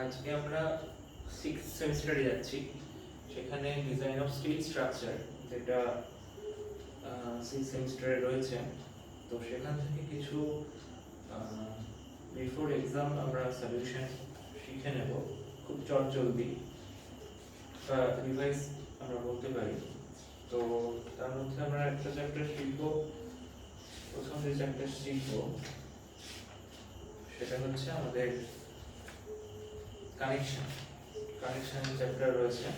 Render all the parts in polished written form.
আজকে আমরা 6th সেমিস্টারে যাচ্ছি, সেখানে ডিজাইন অফ স্টিল স্ট্রাকচার যেটা 6th সেমিস্টারে রয়েছে। তো সেখান থেকে কিছু বিফোর এক্সাম আমরা সলিউশন শিখে নেব খুব চটজলদি, বা রিভাইজ আমরা বলতে পারি। তো তার মধ্যে আমরা একটা চ্যাপ্টার শিখব। প্রথম যে চ্যাপ্টার শিখব সেটা হচ্ছে আমাদের কানেকশন চ্যাপ্টার রয়েছে।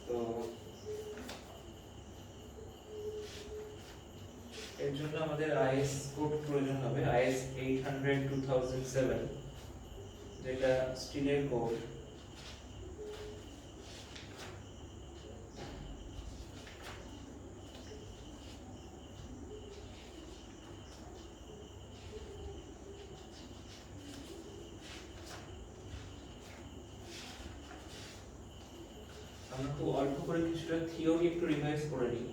তো এর জন্য আমাদের আইএস কোড প্রয়োজন হবে, আইএস 800/2007, যেটা স্টিলের কোড। আমরা খুব অল্প করে কিছুটা থিওরি একটু রিভাইজ করে নিই।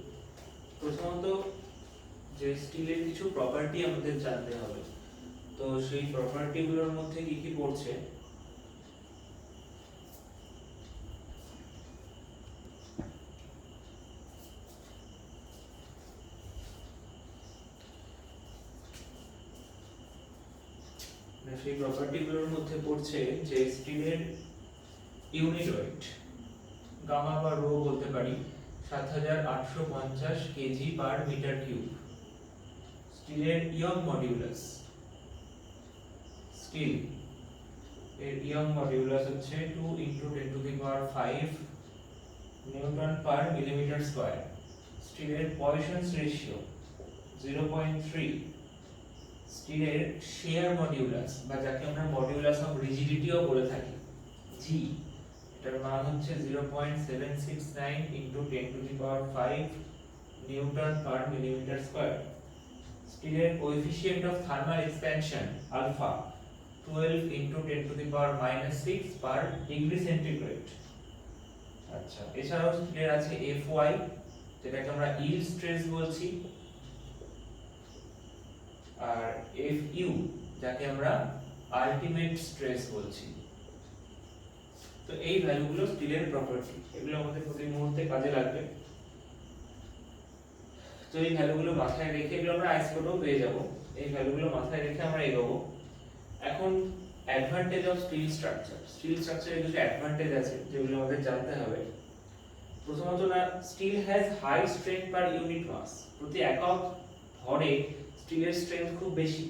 প্রথমত যে স্টিলের কিছু প্রপার্টি আমাদের জানতে হবে। তো সেই প্রপার্টি গুলোর মধ্যে কি কি পড়ছে? সেই প্রপার্টি গুলোর মধ্যে পড়ছে যে স্টিলের ইউনিট ওয়েট, গামা বা রো বলতে পারি, 7850 কেজি পার মিটার কিউব। স্টিলের ইয়ং মডিউলাস, স্টিল এর ইয়ং মডিউলাস হচ্ছে 2 × 10⁵ নিউটন পার মিলিমিটার স্কয়ার। স্টিলের পয়সনস রেশিও 0.3। স্টিলের শেয়ার মডিউলাস, বা যাকে আমরা মডিউলাস অফ রিজিডিটিও বলে থাকি, জি, এটার মান হচ্ছে 0.769 × 10⁵ নিউটন পার মিলিমিটার স্কয়ার। স্টিলের coefficient of thermal expansion alpha 12 × 10⁻⁻6 per degree centigrade. আচ্ছা, এছাড়াও স্টিলের আছে Fy, যেটাকে আমরা ইল্ড স্ট্রেস বলছি, আর Fu, যাকে আমরা আলটিমেট স্ট্রেস বলছি। তো এই ভ্যালুগুলো স্টিলের প্রপার্টি, এগুলো আমাদের প্রতি মুহূর্তে কাজে লাগবে। তো এই ভ্যালুগুলো মাথায় রেখে এগুলো আমরা আইস কোডেও পেয়ে যাব। এই ভ্যালুগুলো মাথায় রেখে আমরা এগোবো। এখন অ্যাডভান্টেজ অফ স্টিল স্ট্রাকচারের কিছু অ্যাডভান্টেজ আছে যেগুলো আমাদের জানতে হবে। প্রথমত, না, steel has high strength per unit mass, প্রতি একক ভরে স্টিলের স্ট্রেংথ খুব বেশি।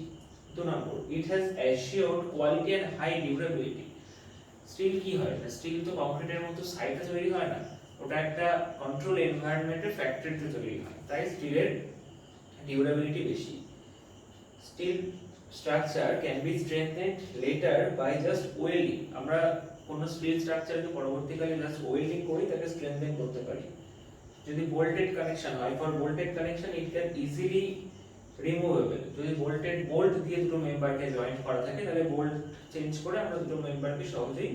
2 নম্বর, it has assured quality and high durability. Steel কি হয় না, স্টিল তো কংক্রিটের মতো সাইটে তৈরি হয় না, ওটা একটা কন্ট্রোল এনভায়রনমেন্টে ফ্যাক্টরিতে তৈরি হয়, তাই স্টিলের ডিউরেবিলিটি বেশি। Steel structure can be strengthened later by just welding. আমরা কোন স্টিল স্ট্রাকচারকে পরবর্তীকালে জাস্ট ওয়েল্ডিং করি তাকে স্ট্রেংথেন করতে পারি। যদি বোল্টেড কানেকশন হয়, for bolted connection it can easily removable. যদি বোল্ট দিয়ে দুটো মেম্বারকে জয়েন্ট করা থাকে, তাহলে বোল্ট চেঞ্জ করে আমরা দুটো মেম্বারকে সহজেই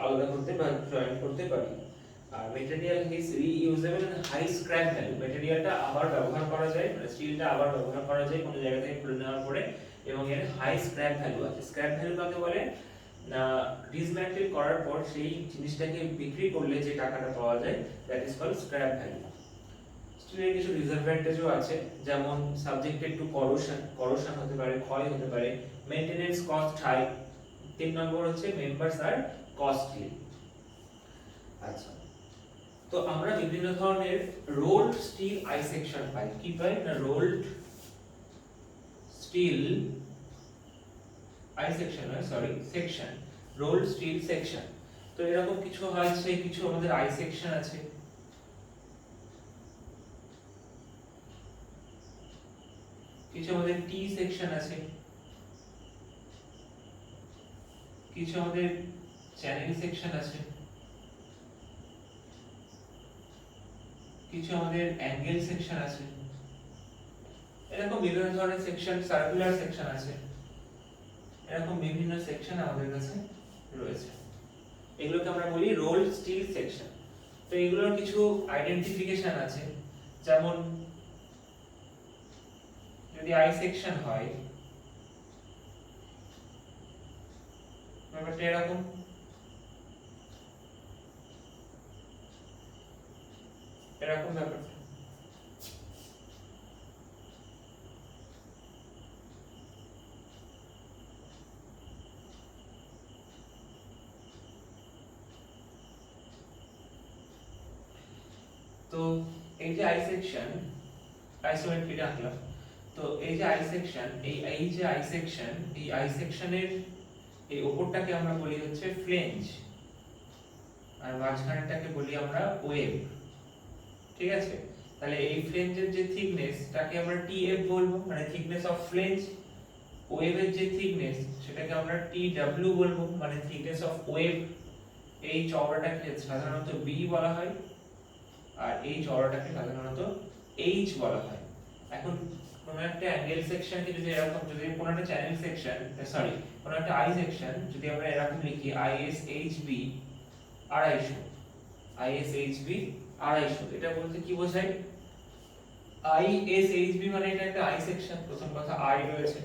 আলাদা করতে বা জয়েন্ট করতে পারি। আর material is reusable and high scrap value. মেটেরিয়ালটা আবার ব্যবহার করা যায়, মানে স্টিলটা আবার ব্যবহার করা যায় কোনো জায়গা থেকে খুলে নেওয়ার পরে, এবং এর হাই স্ক্র্যাপ ভ্যালু আছে। স্ক্র্যাপ ভ্যালু কাকে বলে? না, ডিসম্যান্টেল করার পর সেই জিনিসটাকে বিক্রি করলে যে টাকাটা পাওয়া যায়, that is called scrap value. স্টিলের কিছু ডিসঅ্যাডভান্টেজও আছে, যেমন সাবজেক্টেড টু করোশন হতে পারে, ক্ষয় হতে পারে, মেইনটেনেন্স কস্ট হাই। 3 নম্বর হচ্ছে মেম্বারস আর কস্টলি। আচ্ছা, তো আমরা বিভিন্ন ধরনের রোল্ড স্টিল আই সেকশন পাই। কি পাই না, rolled steel I section, section, rolled steel section. তো এরকম কিছু আছে, কিছু আমাদের আই সেকশন আছে। কিছু আমাদের টি সেকশন আছে, কিছু আমাদের চ্যানেল সেকশন আছে, কিছু আমাদের অ্যাঙ্গেল সেকশন আছে। এরকম বিভিন্ন ধরনের সেকশন, সার্কুলার সেকশন আছে, এরকম বিভিন্ন সেকশন আমাদের কাছে রয়েছে। এগুলোকে আমরা বলি রোল্ড স্টিল সেকশন। তো এগুলোর কিছু আইডেন্টিফিকেশন আছে, যেমন যদি আই সেকশন হয়, ব্যাপারটা এরকম। এরকম ব্যাপারটা। তো এই যে আই সেকশন, আইসোমেট্রি রাখলাম। তো এই যে আই সেকশন, এই যে আই সেকশন, এই আই সেকশনের এই উপরটাকে আমরা বলি হচ্ছে ফ্লেঞ্জ, আর মাঝখানেরটাকে বলি আমরা ওয়েভ। ঠিক আছে, তাহলে এই ফ্লেঞ্জের যে থিকনেসটাকে আমরা টিএফ বলবো, মানে থিকনেস অফ ফ্লেঞ্জ। ওয়েভের যে থিকনেস সেটাকে আমরা টিডব্লিউ বলবো, মানে থিকনেস অফ ওয়েভ। এই চওড়াটাকে সাধারণত বি বলা হয়, আর এই চওড়াটাকে সাধারণত এইচ বলা হয়। এখন কোন একটা অ্যাঙ্গেল সেকশনকে যদি এরকম, যদি কোন একটা চ্যানেল সেকশন, সরি কোন একটা আই সেকশন যদি আমরা এরকম লিখি আইএসএইচবি 250, আইএসএইচবি 250, এটা বলতে কি বোঝায়? আইএসএইচবি মানে এটা একটা আই সেকশন, প্রথম কথা আই রয়েছে,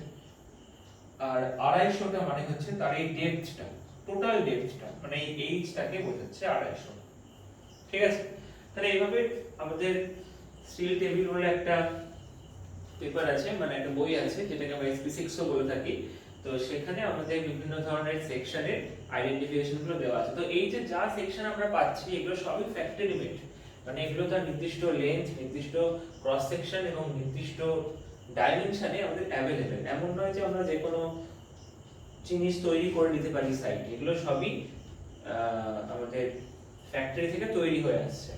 আর 250টা মানে হচ্ছে তার এই ডেপথটা, টোটাল ডেপথটা, মানে এই এইচটাকে বোঝাচ্ছে 250। ঠিক আছে, তাহলে এইভাবে আমাদের স্টিল টেবিল বলে একটা পেপার আছে, মানে একটা বই আছে যেটাকে আমরা SP6 ও বলে থাকি। তো সেখানে আমাদের বিভিন্ন ধরনের সেকশনের আইডেন্টিফিকেশন গুলো দেওয়া আছে। তো এই যে যা সেকশন আমরা পাচ্ছি এগুলো সবই ফ্যাক্টরিমেট, মানে এগুলো তার নির্দিষ্ট লেন্থ, নির্দিষ্ট ক্রস সেকশন এবং নির্দিষ্ট ডাইমেনশনে আমাদের অ্যাভেলেবেল। এমন নয় যে আমরা যে কোনো জিনিস তৈরি করে নিতে পারি সাইটে, এগুলো সবই আমাদের ফ্যাক্টরি থেকে তৈরি হয়ে আসছে।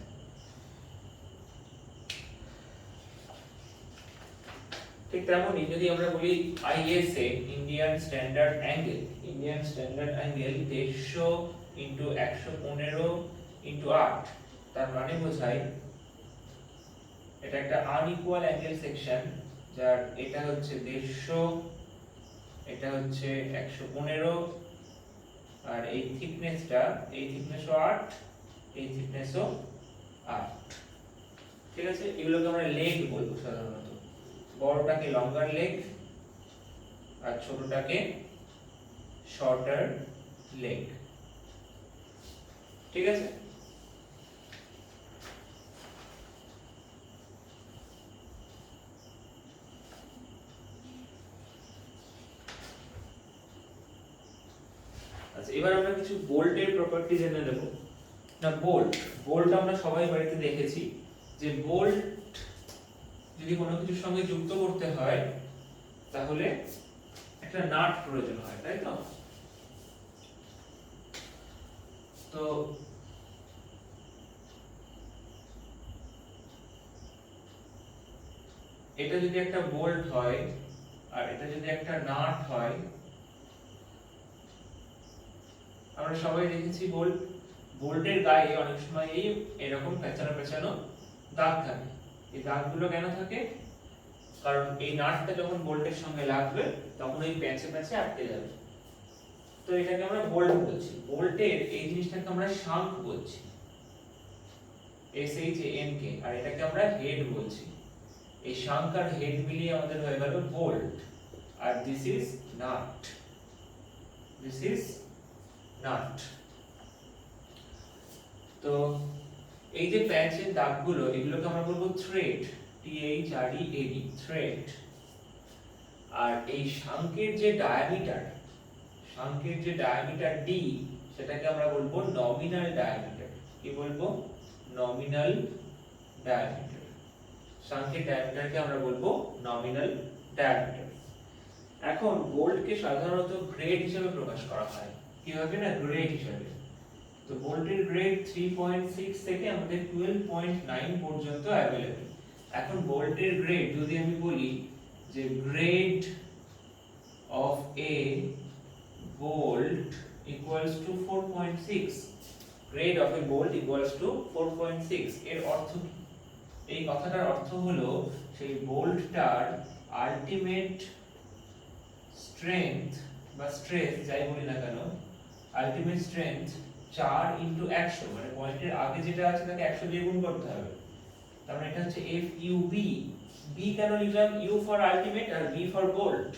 ঠিক তেমনই যদি আমরা বলি ISA, Indian standard angle, Indian standard angle 150 into 115 into 8, তার মানে বোঝায় এটা একটা আনইকুয়াল অ্যাঙ্গেল সেকশন, যার এটা হচ্ছে 150, এটা হচ্ছে 115, আর এই থিকনেসটা, এই থিকনেসও 8, এই থিকনেসও 8। ঠিক আছে, এগুলোকে আমরা লেগ বলবো সাধারণত। বড়টাকে লঙ্গার লেগ আর ছোটটাকে শর্টার লেগ। ঠিক আছে, আচ্ছা এবার আমরা কিছু বোল্টের প্রপার্টি জেনে নেব। না বোল্ট, বোল্ট আমরা সবাই বাড়িতে দেখেছি যে বোল্ট যদি কোনো কিছুর সঙ্গে যুক্ত করতে হয় তাহলে একটা নাট প্রয়োজন হয়, তাই তো? তো এটা যদি একটা বোল্ট হয় আর এটা যদি একটা নাট হয়, আমরা সবাই দেখেছি বোল্ট, বোল্টের গায়ে অনেক সময় এই এরকম পেঁচানো পেঁচানো দাগ থাকে। এই দাগগুলো কেন থাকে? কারণ এই নাটটা যখন বোল্টের সঙ্গে লাগবে তখন এই প্যাঁচে প্যাঁচে আটকে যাবে। তো এটাকে আমরা বোল্ট বলছি। বোল্টের এই জিনিসটাকে আমরা শাঙ্ক বলছি, SHANK, আর এটাকে আমরা হেড বলছি। এই শাঙ্ক আর হেড মিলিয়ে আমাদের হয়ে গেল বোল্ট। আর this is nut, this is nut. তো এই যে প্যাচের দাগগুলো, এগুলোকে আমরা বলবো থ্রেড, THREAD, থ্রেড। আর এই শাঙ্কের যে ডায়ামিটার, শাঙ্কের যে ডায়ামিটার D, সেটাকে আমরা বলবো নমিনাল ডায়ামিটার। কি বলবো? Nominal diameter. শাঙ্কের ডায়ামিটারকে আমরা বলবো নমিনাল ডায়ামিটার। এখন বোল্টকে সাধারণত গ্রেড হিসেবে প্রকাশ করা হয়। কিভাবে? না গ্রেড হিসেবে। তো বোল্টের গ্রেড 3.6 থেকে আমাদের 12.9 পর্যন্ত अवेलेबल। এখন বোল্টের গ্রেড যদি আমি বলি যে grade of A bolt equals to 4.6, grade of a bolt equals to 4.6, এর অর্থ কি? এই কথাটার অর্থ হলো সেই বোল্টটার আলটিমেট স্ট্রেংথ বা স্ট্রেস যাই বলি না কেন, আলটিমেট স্ট্রেংথ 4 ইনটু 100, মানে পয়েন্টের আগে যেটা আছে তাকে 100 দিয়ে গুণ করতে হবে। তার মানে এটা হচ্ছে FUB। B কেন লিখলাম? U ফর আলটিমেট আর B ফর বোল্ট।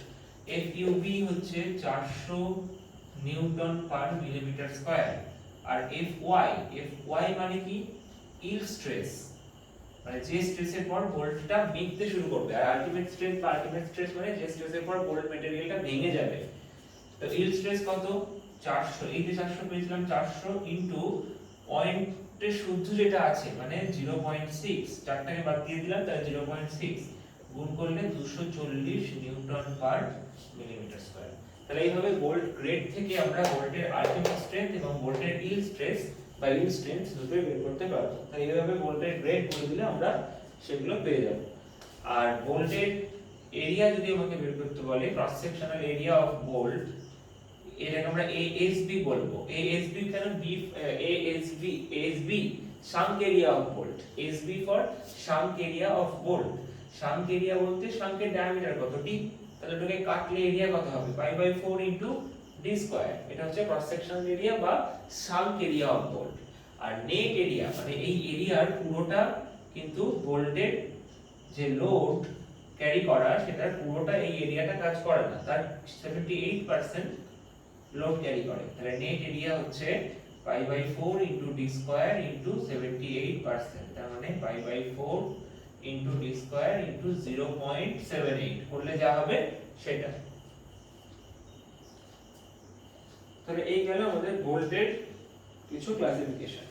FUB হচ্ছে 400 নিউটন পার মিলিমিটার স্কয়ার। আর Fy মানে কি ইল্ড স্ট্রেস, মানে যে স্ট্রেসের পর বোল্টটা ভেঙতে শুরু করবে। আর আলটিমেট স্ট্রেস মানে যে স্ট্রেসের পর বোল্ট ম্যাটেরিয়ালটা ভেঙে যাবে। তো ইল্ড স্ট্রেস কত 400, এই যে 400 পেয়েছিলাম 400 ইনটু পয়েন্টের শুদ্ধ যেটা আছে মানে 0.6, চারটাকে বাদ দিয়ে দিলাম তাহলে 0.6 গুণ করলে 240 নিউটন পার মিলিমিটার স্কয়ার। তাহলে এইভাবে বোল্ট গ্রেড থেকে আমরা বোল্টের আলটিমেট স্ট্রেংথ এবং বোল্টের ইল্ড স্ট্রেস বা ইল্ড স্ট্রেংথ দুটোই বের করতে পারবো। তাহলে এইভাবে বোল্টের গ্রেড বলে দিলে আমরা সেগুলো পেয়ে যাব। আর বোল্টের এরিয়া যদি আমাকে বের করতে বলে, cross sectional area of bolt, এটাকে আমরা ASB বলবো। ASB কেন ASB shank area of bolt, SB for shank area of bolt. Shank area বলতে শাঙ্কের ডায়ামিটার কত d, তাহলে এটাকে কাটলে এরিয়া কত হবে π/4 d স্কয়ার। এটা হচ্ছে ক্রস সেকশনাল এরিয়া বা শাঙ্ক এরিয়া অফ বোল্ট। আর নেট এরিয়া মানে এই এরিয়ার পুরোটা কিন্তু বোল্টের যে লোড ক্যারি করা সেটার পুরোটা এই এরিয়াটা কাজ করে না, তার 78% লোড ক্যারি করে। তাহলে নেট এরিয়া হচ্ছে π/4 d স্কয়ার 78%, তার মানে π/4 d স্কয়ার 0.78 করলে যা হবে সেটা। তাহলে এই গেল আমাদের ভোল্টের কিছু ক্লাসিফিকেশন।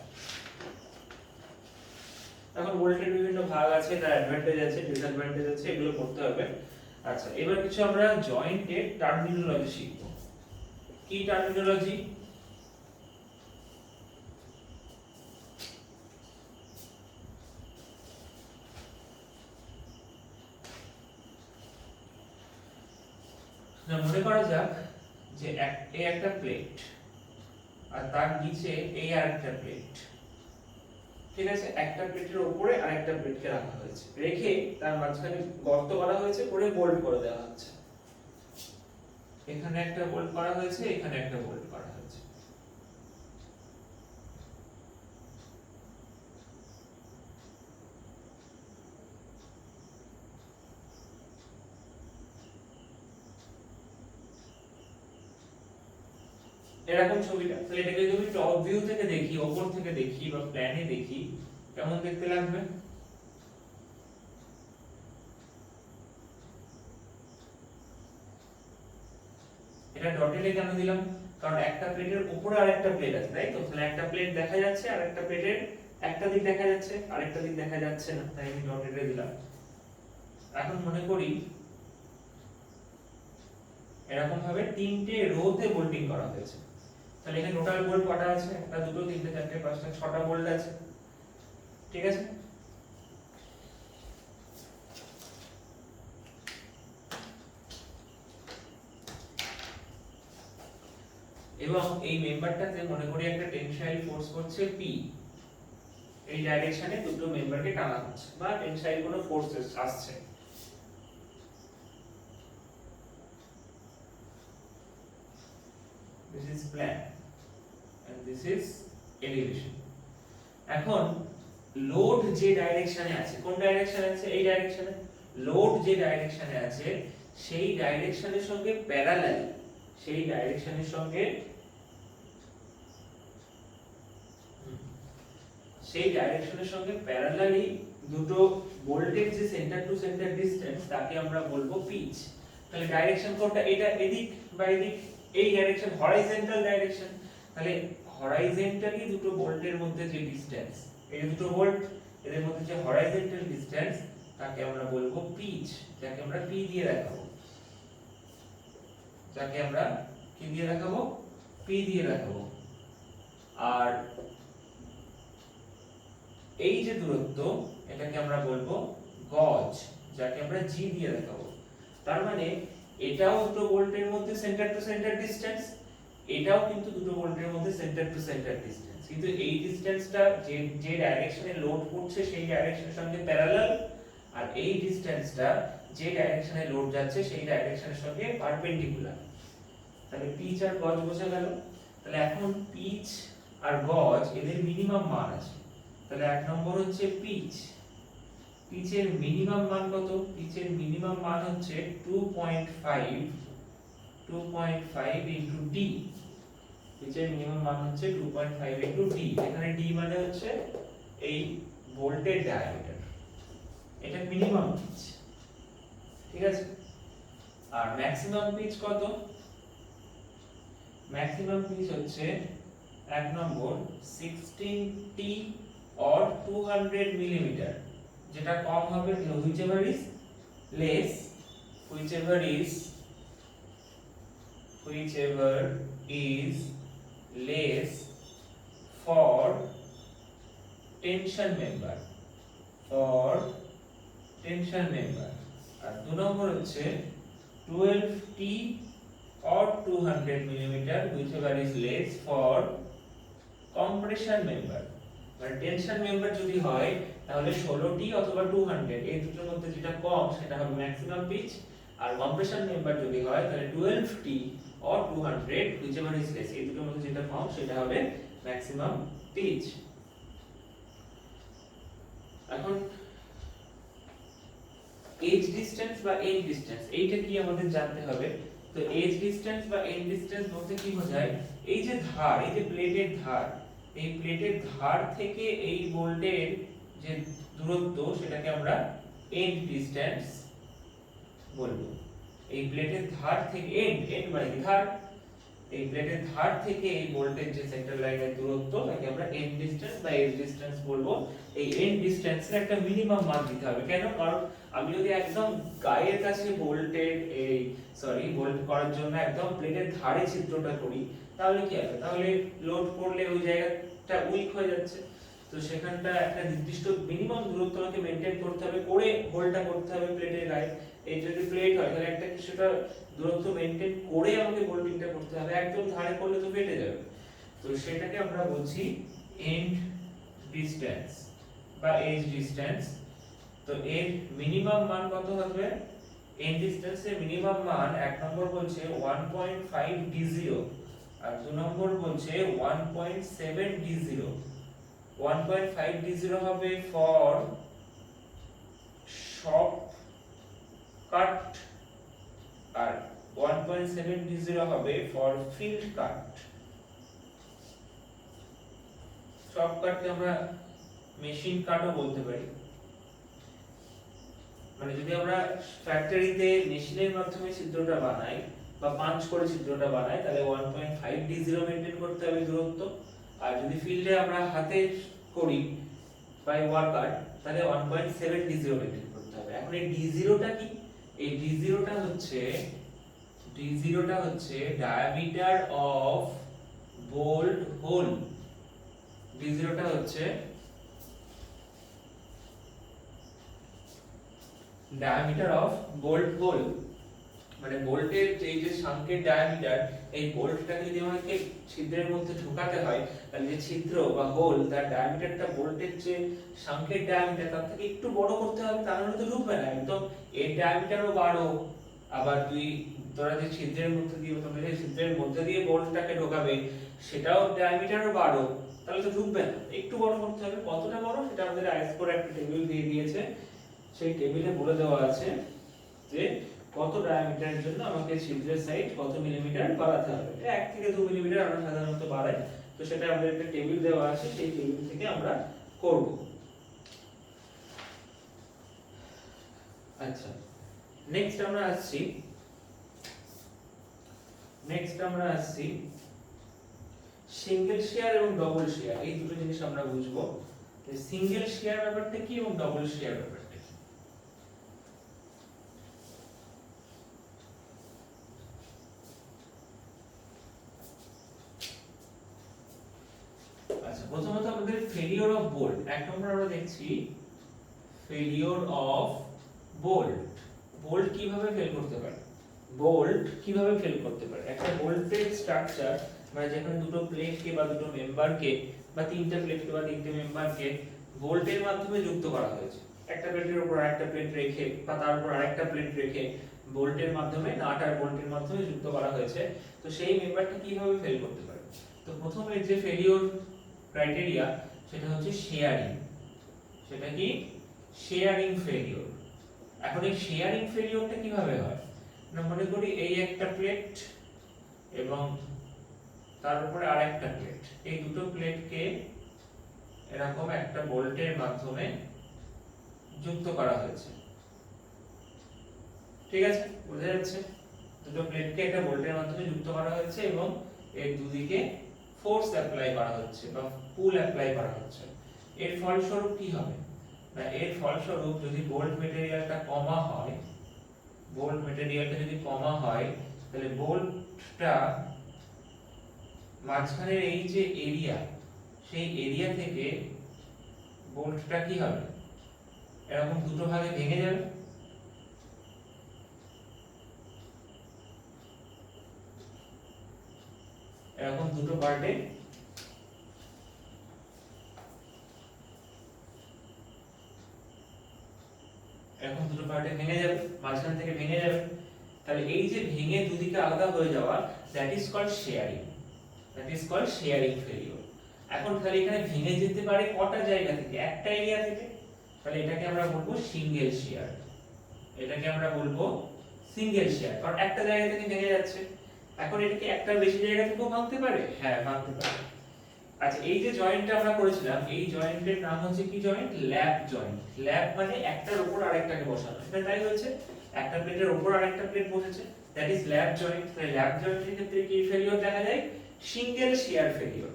এখন ভোল্টের বিভিন্ন ভাগ আছে, তার অ্যাডভান্টেজ আছে, ডিসঅ্যাডভান্টেজ আছে, এগুলো পড়তে হবে। আচ্ছা, এবার কিছু আমরা জয়েন্টের টার্মিনোলজি শিখব। কি টার্মিনোলজি? না, মনে করা যাক যে এই একটা প্লেট আর তার নিচে এই আরেকটা প্লেট, ঠিক আছে? একটা প্লেটের উপরে আরেকটা প্লেটকে রাখা হয়েছে, রেখে তার মাঝখানে গর্ত করা হয়েছে, করে বোল্ট করে দেওয়া হচ্ছে। এখানে একটা বোল্ট করা হয়েছে, এখানে একটা বোল্ট করা হয়েছে। এরকম ছবিটা, তাহলে এটাকে যদি টপ ভিউ থেকে দেখি, উপর থেকে দেখি বা প্ল্যানে দেখি, কেমন দেখতে লাগবে? এটা ডটেড কেন দিলাম? কারণ একটা প্লেটের উপরে আরেকটা প্লেট আছে, তাই তো? তাহলে একটা প্লেট দেখা যাচ্ছে আর একটা প্লেটের একটা দিক দেখা যাচ্ছে, আরেকটা দিক দেখা যাচ্ছে না, তাই আমি ডটেড দিলাম। এখন মনে করি এরকম ভাবে তিনটে রোতে বোল্টিং করা হয়েছে। তাহলে এখানে টোটাল বোল্ট কটা আছে? একটা, দুটো, তিনটে, চারটে, পাঁচটা, 6টা বোল্ট আছে, ঠিক আছে? এবং এই মেম্বারটাতে মনে করি একটা টেনসাইল ফোর্স করছে P, এই ডাইরেকশনে দুটো মেম্বারকে টানা হচ্ছে বা টেনসাইল কোনো ফোর্স আসছে। This is plan and this is elevation. এখন লোড যে ডাইরেকশনে আছে, কোন ডাইরেকশনে আছে? এই ডাইরেকশনে। লোড যে ডাইরেকশনে আছে সেই ডাইরেকশনের সঙ্গে প্যারালাল, সেই ডাইরেকশনের সঙ্গে প্যারালালি দুটো বোল্টের যে সেন্টার টু সেন্টার ডিসটেন্স তাকে আমরা বলবো পিচ। তাহলে ডাইরেকশন কোনটা? এটা এদিক বা এদিক, এই ডাইরেকশন হরাইজন্টাল ডাইরেকশন। তাহলে হরাইজন্টালি দুটো বোল্টের মধ্যে যে ডিসটেন্স, এই যে দুটো বোল্ট এদের মধ্যে যে হরাইজন্টাল ডিসটেন্স তাকে আমরা বলবো পিচ, যাকে আমরা পি দিয়ে দেখাবো, যাকে আমরা কি দিয়ে দেখাবো? পি দিয়ে দেখাবো। আর এই যে দূরত্ব এটাকে আমরা বলবো গজ, যাকে আমরা জি দিয়ে দেখাবো। তার মানে এটাও দুটো বোল্টের মধ্যে সেন্টার টু সেন্টার ডিসটেন্স, এটাও কিন্তু দুটো বোল্টের মধ্যে সেন্টার টু সেন্টার ডিসটেন্স, কিন্তু এই ডিসটেন্সটা যে ডাইরেকশনে লোড পড়ছে সেই ডাইরেকশনের সঙ্গে প্যারালাল, আর এই ডিসটেন্সটা যে ডাইরেকশনে লোড যাচ্ছে সেই ডাইরেকশনের সঙ্গে পারপেন্ডিকুলার। তাহলে পিচ আর গজ বোঝা গেল। তাহলে এখন পিচ আর গজ এদের মিনিমাম মান আছে। তাহলে এক নম্বর হচ্ছে পিচ। পিচের মিনিমাম মান কত? পিচের মিনিমাম মান হচ্ছে 2.5 ইনটু ডি। পিচের মিনিমাম মান হচ্ছে 2.5 ইনটু ডি। এখানে ডি মানে হচ্ছে এই বোল্টের ডায়ামিটার, এটা মিনিমাম পিচ, ঠিক আছে। আর ম্যাক্সিমাম পিচ কত? ম্যাক্সিমাম পিচ হচ্ছে এক নম্বর 16t or 200 মিলিমিটার, যেটা কম হবে whichever is less, whichever is less for tension member, আর দু নম্বর হচ্ছে 12t or 200 millimeter whichever is less for compression member। মানে টেনশন মেম্বার যদি হয় তাহলে 16t অথবা 200 এই দুটোর মধ্যে যেটা কম সেটা হবে ম্যাক্সিমাম পিচ, আর কম্প্রেশন মেম্বার যদি হয় তাহলে 12t or 200 whichever is less এই দুটোর মধ্যে যেটা কম সেটা হবে ম্যাক্সিমাম পিচ। এখন এজ ডিসটেন্স বা এন্ড ডিসটেন্স এইটা কি আমাদের জানতে হবে। তো এজ ডিসটেন্স বা এন্ড ডিসটেন্স বলতে কি বোঝায়, এই যে ধার, এই যে প্লেটের ধার, এই প্লেটের ধার থেকে এই বোল্টের যে দূরত্ব সেটাকে আমরা এন্ড ডিসটেন্স বলবো। এই প্লেটের ধার থেকে এন্ড মানে ধার, এই প্লেটের ধার থেকে এই বোল্টের যে সেন্টার লাইনের দূরত্ব তাকে আমরা এন্ড ডিসটেন্স বা এজ ডিসটেন্স বলবো। এই এন্ড ডিসটেন্সের একটা মিনিমাম মান দিতে হবে। কেন? কারণ আমি যদি একদম গায়ের কাছে বোল্টের বোল্ট করার জন্য একদম প্লেটের ধারে ছিদ্রটা করি তাহলে কি হবে, তাহলে লোড পড়লে ওই জায়গাটা উইক হয়ে যাচ্ছে। তো সেখানটা একটা নির্দিষ্ট মিনিমাম দূরত্ব আমাকে মেইনটেইন করতে হবে, করে হোলটা করতে হবে প্লেটের গায়ে। এই যদি প্লেট হয় তাহলে একটা কিছুটা দূরত্ব মেইনটেইন করে আমাকে বোল্টিংটা করতে হবে, একদম ধারে করলে তো ফেটে যাবে। তো সেটাকে আমরা বলছি এন্ড ডিসটেন্স বা এজ ডিসটেন্স। তো এর মিনিমাম মান কত হবে? এন্ড ডিসটেন্সের মিনিমাম মান এক নম্বর বলছে 1.5 d0 আর দু নম্বর বলছে 1.7 d0। 1.5 d0 হবে for shop cut R 1.7 d0 হবে ফর ফিল্ড কাট। শপ কাটকে আমরা মেশিন কাটও বলতে পারি। মানে যদি আমরা ফ্যাক্টরিতে মেশিনের মাধ্যমে ছিদ্রটা বানাই বা পাঞ্চ করে ছিদ্রটা বানাই তাহলে 1.5 d0 মেইনটেইন করতে হবে দূরত্ব, আর যদি ফিল্ডে আমরা হাতে করি বাই ওয়ার্কার তাহলে 1.7 d0 মেইনটেইন করতে হবে। এখন এই d0টা কি? এই d0টা হচ্ছে ডায়ামিটার অফ বোল্ট হোল। d0টা হচ্ছে ডায়ামিটার অফ বোল্ট হোল, মানে বোল্টের যে শাঙ্কের ডায়ামিটার, এই বোল্টটাকে যদি আমাকে ছিদ্রের মধ্যে ঢোকাতে হয় তাহলে যে ছিদ্র বা হোল তার ডায়ামিটারটা বোল্টের যে শাঙ্কের ডায়ামিটার তার থেকে একটু বড় করতে হবে, তা নাহলে তো ঢুকবে না। একদম এর ডায়ামিটারও বাড়ো, আবার তোরা যে ছিদ্রের মধ্যে দিয়ে বোল্টটাকে ঢোকাবে সেটাও ডায়ামিটারও বাড়ো, তাহলে তো ঢুকবে না। একটু বড় করতে হবে। কতটা বড় সেটা আমাদের আইএস কোড একটা টেবিল দিয়ে দিয়েছে, সেই টেবিলে বলে দেওয়া আছে যে কত ডায়ামিটারের জন্য আমাকে ছিদ্রের সাইজ কত মিলিমিটার বাড়াতে হবে। 1 থেকে 2 মিলিমিটার আমরা সাধারণত বাড়াই। তো সেটা আমাদের একটা টেবিল দেওয়া আছে, সেই টেবিল থেকে আমরা করব। আচ্ছা, নেক্সট আমরা আসছি সিঙ্গেল শেয়ার এবং ডবল শেয়ার। এই দুটো জিনিস আমরা বুঝবো। সিঙ্গেল শেয়ার ব্যাপারটা কি এবং ডবল শেয়ার ব্যাপারটা কি। আচ্ছা, প্রথমত আমাদের ফেলিওর অফ বোল্ট। এক নম্বর আমরা দেখছি ফেলিওর অফ বোল্ট। বোল্ট কিভাবে ফেল করতে পারে? একটা বোল্টের স্ট্রাকচার মানে যেখানে দুটো প্লেটকে বা দুটো মেম্বারকে বা তিনটা প্লেটকে বা তিনটে মেম্বারকে বোল্টের মাধ্যমে যুক্ত করা হয়েছে। একটা প্লেটের উপর আরেকটা প্লেট রেখে বা তার উপর আরেকটা প্লেট রেখে বোল্টের মাধ্যমে, নাট আর বোল্টের মাধ্যমে যুক্ত করা হয়েছে। তো সেই মেম্বারটা কিভাবে ফেল করতে পারে? তো প্রথমে যে ফেলিওর ক্রাইটেরিয়া সেটা হচ্ছে শেয়ারিং। সেটা কি? Sharing failure. এখন এই শেয়ারিং ফেলিওরটা কিভাবে হয় না, মনে করি এই একটা প্লেট এবং তার উপরে আরেকটা প্লেট, এই দুটো প্লেটকে এরকম একটা বোল্টের মাধ্যমে যুক্ত করা হয়েছে। ঠিক আছে, বোঝা যাচ্ছে? দুটো প্লেটকে একটা বোল্টের মাধ্যমে যুক্ত করা হয়েছে এবং এর দুদিকে ফোর্স অ্যাপ্লাই করা হচ্ছে বা পুল অ্যাপ্লাই করা হচ্ছে। এর ফলস্বরূপ কি হবে না, এর ফলস্বরূপ যদি বোল্ট মেটেরিয়ালটা কমা হয়, বোল্ট মেটেরিয়ালটা যদি কমা হয়, তাহলে বোল্টটা মাঝখানের এই যে এরিয়া, সেই এরিয়া থেকে বোল্টটা কি হবে, এরকম দুটো ভাগে ভেঙে যাবে। এরকম দুটো পার্টে ভেঙে যাবে, মাঝখান থেকে ভেঙে যাবে। তাহলে এই যে ভেঙে দুদিকে আলাদা হয়ে যাওয়া, that is called shearing, failure. এখন তাহলে এখানে ভেঙে যেতে পারে কটা জায়গা থেকে, একটা এরিয়া থেকে, তাহলে এটাকে আমরা বলবো সিঙ্গেল শেয়ার, কারণ একটা জায়গা থেকে ভেঙে যাচ্ছে। এখন এটা কি একটা বেশি জায়গা থেকেও ভাঙতে পারে? হ্যাঁ, ভাঙতে পারে। আচ্ছা, এই যে জয়েন্টটা আমরা করেছিলাম, এই জয়েন্টের নাম হচ্ছে কি জয়েন্ট? ল্যাপ জয়েন্ট। ল্যাপ মানে একটার উপর আরেকটাকে বসানো। এটা তাই হচ্ছে, একটা প্লেটের উপর আরেকটা প্লেট বসেছে, দ্যাট ইজ ল্যাপ জয়েন্ট। তাই ল্যাপ জয়েন্টের ক্ষেত্রে কি ফেলিওর দেখা যায়? Single shear failure.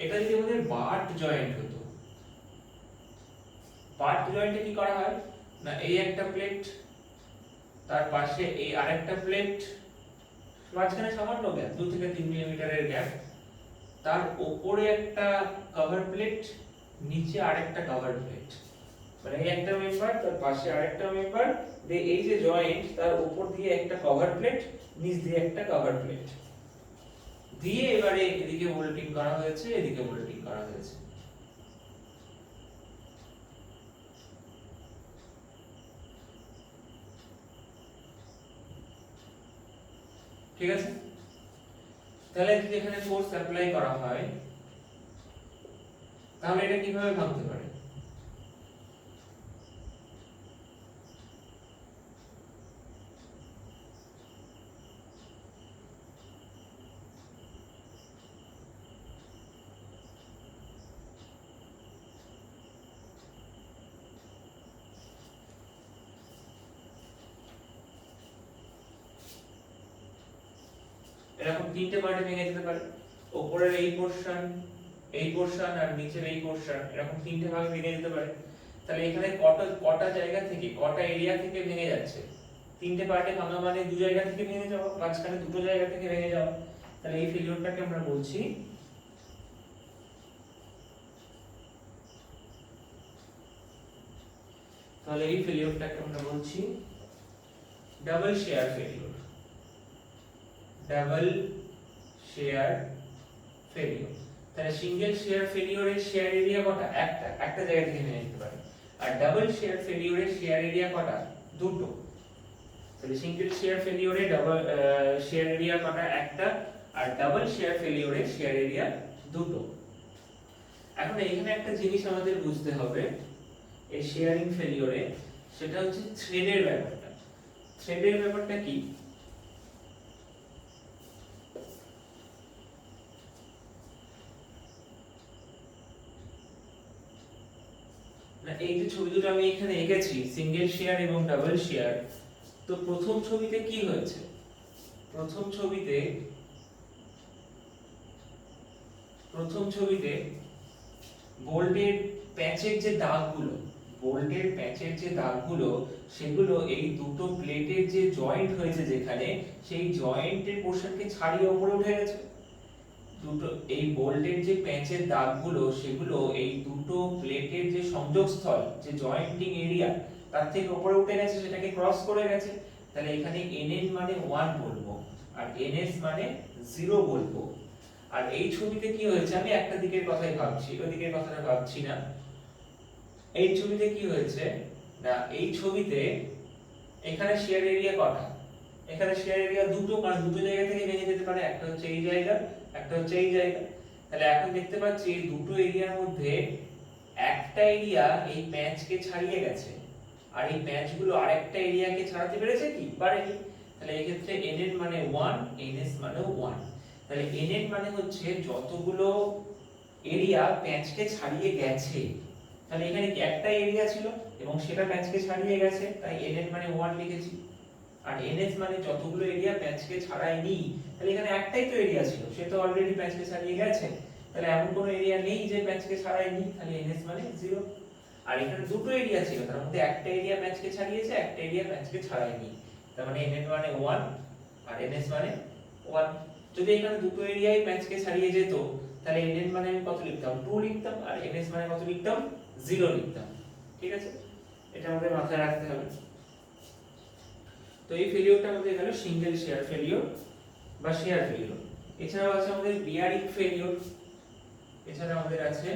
এটা যদি আমাদের বাট জয়েন্ট হতো, বাট জয়েন্টে কি করা হয় না, এই একটা প্লেট, তার পাশে এই আরেকটা প্লেট, মাঝখানে সামান্য গ্যাপ, 2 থেকে 3 মিলিমিটারের গ্যাপ, তার উপরে একটা কভার প্লেট, নিচে আরেকটা কভার প্লেট, মানে এই একটা মেম্বার, তার পাশে আরেকটা মেম্বার, দিয়ে এই যে জয়েন্ট, তার উপর দিয়ে একটা কভার প্লেট, নিচ দিয়ে একটা কভার প্লেট দিয়ে এবারে এদিকে বোল্টিং করা হয়েছে, এদিকে বোল্টিং করা হয়েছে। ঠিক আছে, তাহলে যদি এখানে ফোর্স অ্যাপ্লাই করা হয়, তাহলে এটা কিভাবে ভাঙতে পারে? এরকম তিনটে পার্টে ভেঙে যেতে পারে, উপরের এই পোরশন আর নিচের এই পোরশন, এরকম তিনটে ভাগে ভেঙে যেতে পারে। তাহলে এখানে কটা জায়গা থেকে, কটা এরিয়া থেকে ভেঙে যাচ্ছে? তিনটে পার্টে ভাঙা মানে দু জায়গা থেকে ভেঙে যাওয়া, মাঝখানে দুটো জায়গা থেকে ভেঙে যাওয়া। তাহলে এই ফেলিওরটাকে আমরা বলছি ডাবল শেয়ার ফেলিওর। তাহলে সিঙ্গেল শেয়ার ফেলিওরের শেয়ার এরিয়া কটা? একটা জায়গা থেকে ভেঙে যেতে পারে। আর ডাবল শেয়ার ফেলিওরের শেয়ার এরিয়া কটা? দুটো। তাহলে সিঙ্গেল শেয়ার ফেলিওরে ডাবল শেয়ার এরিয়া কটা? একটা। আর ডাবল শেয়ার ফেলিওরে শেয়ার এরিয়া দুটো। এখন এখানে একটা জিনিস আমাদের বুঝতে হবে এই শেয়ারিং ফেলিওরে, সেটা হচ্ছে থ্রেডের ব্যাপারটা। থ্রেডের ব্যাপারটা কি? না, এই যে ছবি দুটো আমি এখানে এঁকেছি, সিঙ্গেল শেয়ার এবং ডাবল শেয়ার, তো প্রথম ছবিতে কি হয়েছে? প্রথম ছবিতে বোল্টের প্যাচের যে দাগগুলো, সেগুলো এই দুটো প্লেটের যে জয়েন্ট হয়েছে যেখানে, সেই জয়েন্টের পোরশনকে ছাড়িয়ে উপরে উঠে গেছে। দুটো এই বোল্টের যে প্যাচের দাগগুলো, সেগুলো এই দুটো প্লেটের যে সংযোগস্থল, যে জয়েন্টিং এরিয়া, তার থেকে উপরে উঠে গেছে, সেটাকে ক্রস করে গেছে। তাহলে এখানে nn মানে 1 বলবো আর ns মানে 0 বলবো। আর এই ছবিতে কি হয়েছে, আমি একটা দিকের কথাই ভাবছি, ওই দিকের কথাটা ভাবছি না। এই ছবিতে কি হয়েছে না, এই ছবিতে এখানে শেয়ার এরিয়া কটা? এখানে শেয়ার এরিয়া দুটো, কারণ দুটো জায়গা থেকে ভেঙে যেতে পারে, একটা হচ্ছে এই জায়গা, একটা হচ্ছে এই জায়গা। তাহলে এখন দেখতে পাচ্ছি এই দুটো এরিয়ার মধ্যে একটা এরিয়া এই প্যাচকে ছাড়িয়ে গেছে, আর এই প্যাচগুলো আরেকটা এরিয়াকে ছাড়াতে পেরেছে কি? পারেনি। তাহলে এই ক্ষেত্রে nn মানে 1, ns মানেও 1। তাহলে nn মানে হচ্ছে যতগুলো এরিয়া প্যাঁচকে ছাড়িয়ে গেছে। তাহলে এখানে কি একটাই এরিয়া ছিল এবং সেটা প্যাঁচকে ছাড়িয়ে গেছে, তাই nn মানে 1 লিখেছি। আর ns মানে যতগুলো এরিয়া প্যাঁচকে ছাড়ায়নি, তাহলে এখানে একটাই তো এরিয়া ছিল, সে তো অলরেডি প্যাঁচকে ছাড়িয়ে গেছে, তাহলে এমন কোনো এরিয়া নেই যে প্যাঁচকে ছাড়ায়নি, তাহলে ns মানে 0। আর এখানে দুটো এরিয়া ছিল, তার মধ্যে একটা এরিয়া প্যাঁচকে ছাড়িয়েছে, একটা এরিয়া প্যাঁচকে ছাড়ায়নি, তার মানে nn মানে 1 আর ns মানে 1। যদি এখানে দুটো এরিয়াই প্যাঁচকে ছাড়িয়ে যেত, তাহলে nn মানে আমি কত লিখতাম, 2 লিখতাম, আর ns মানে কত লিখতাম, 0 লিখতাম। ঠিক আছে, এটা আমাদের মাথায় রাখতে হবে। তো এই ফেলিওরটা আমাদের গেল সিঙ্গেল শেয়ার ফেলিওর বা শেয়ার ফেলিওর। এছাড়াও আছে আমাদের বিয়ারিং ফেলিওর, এছাড়া আমাদের আছে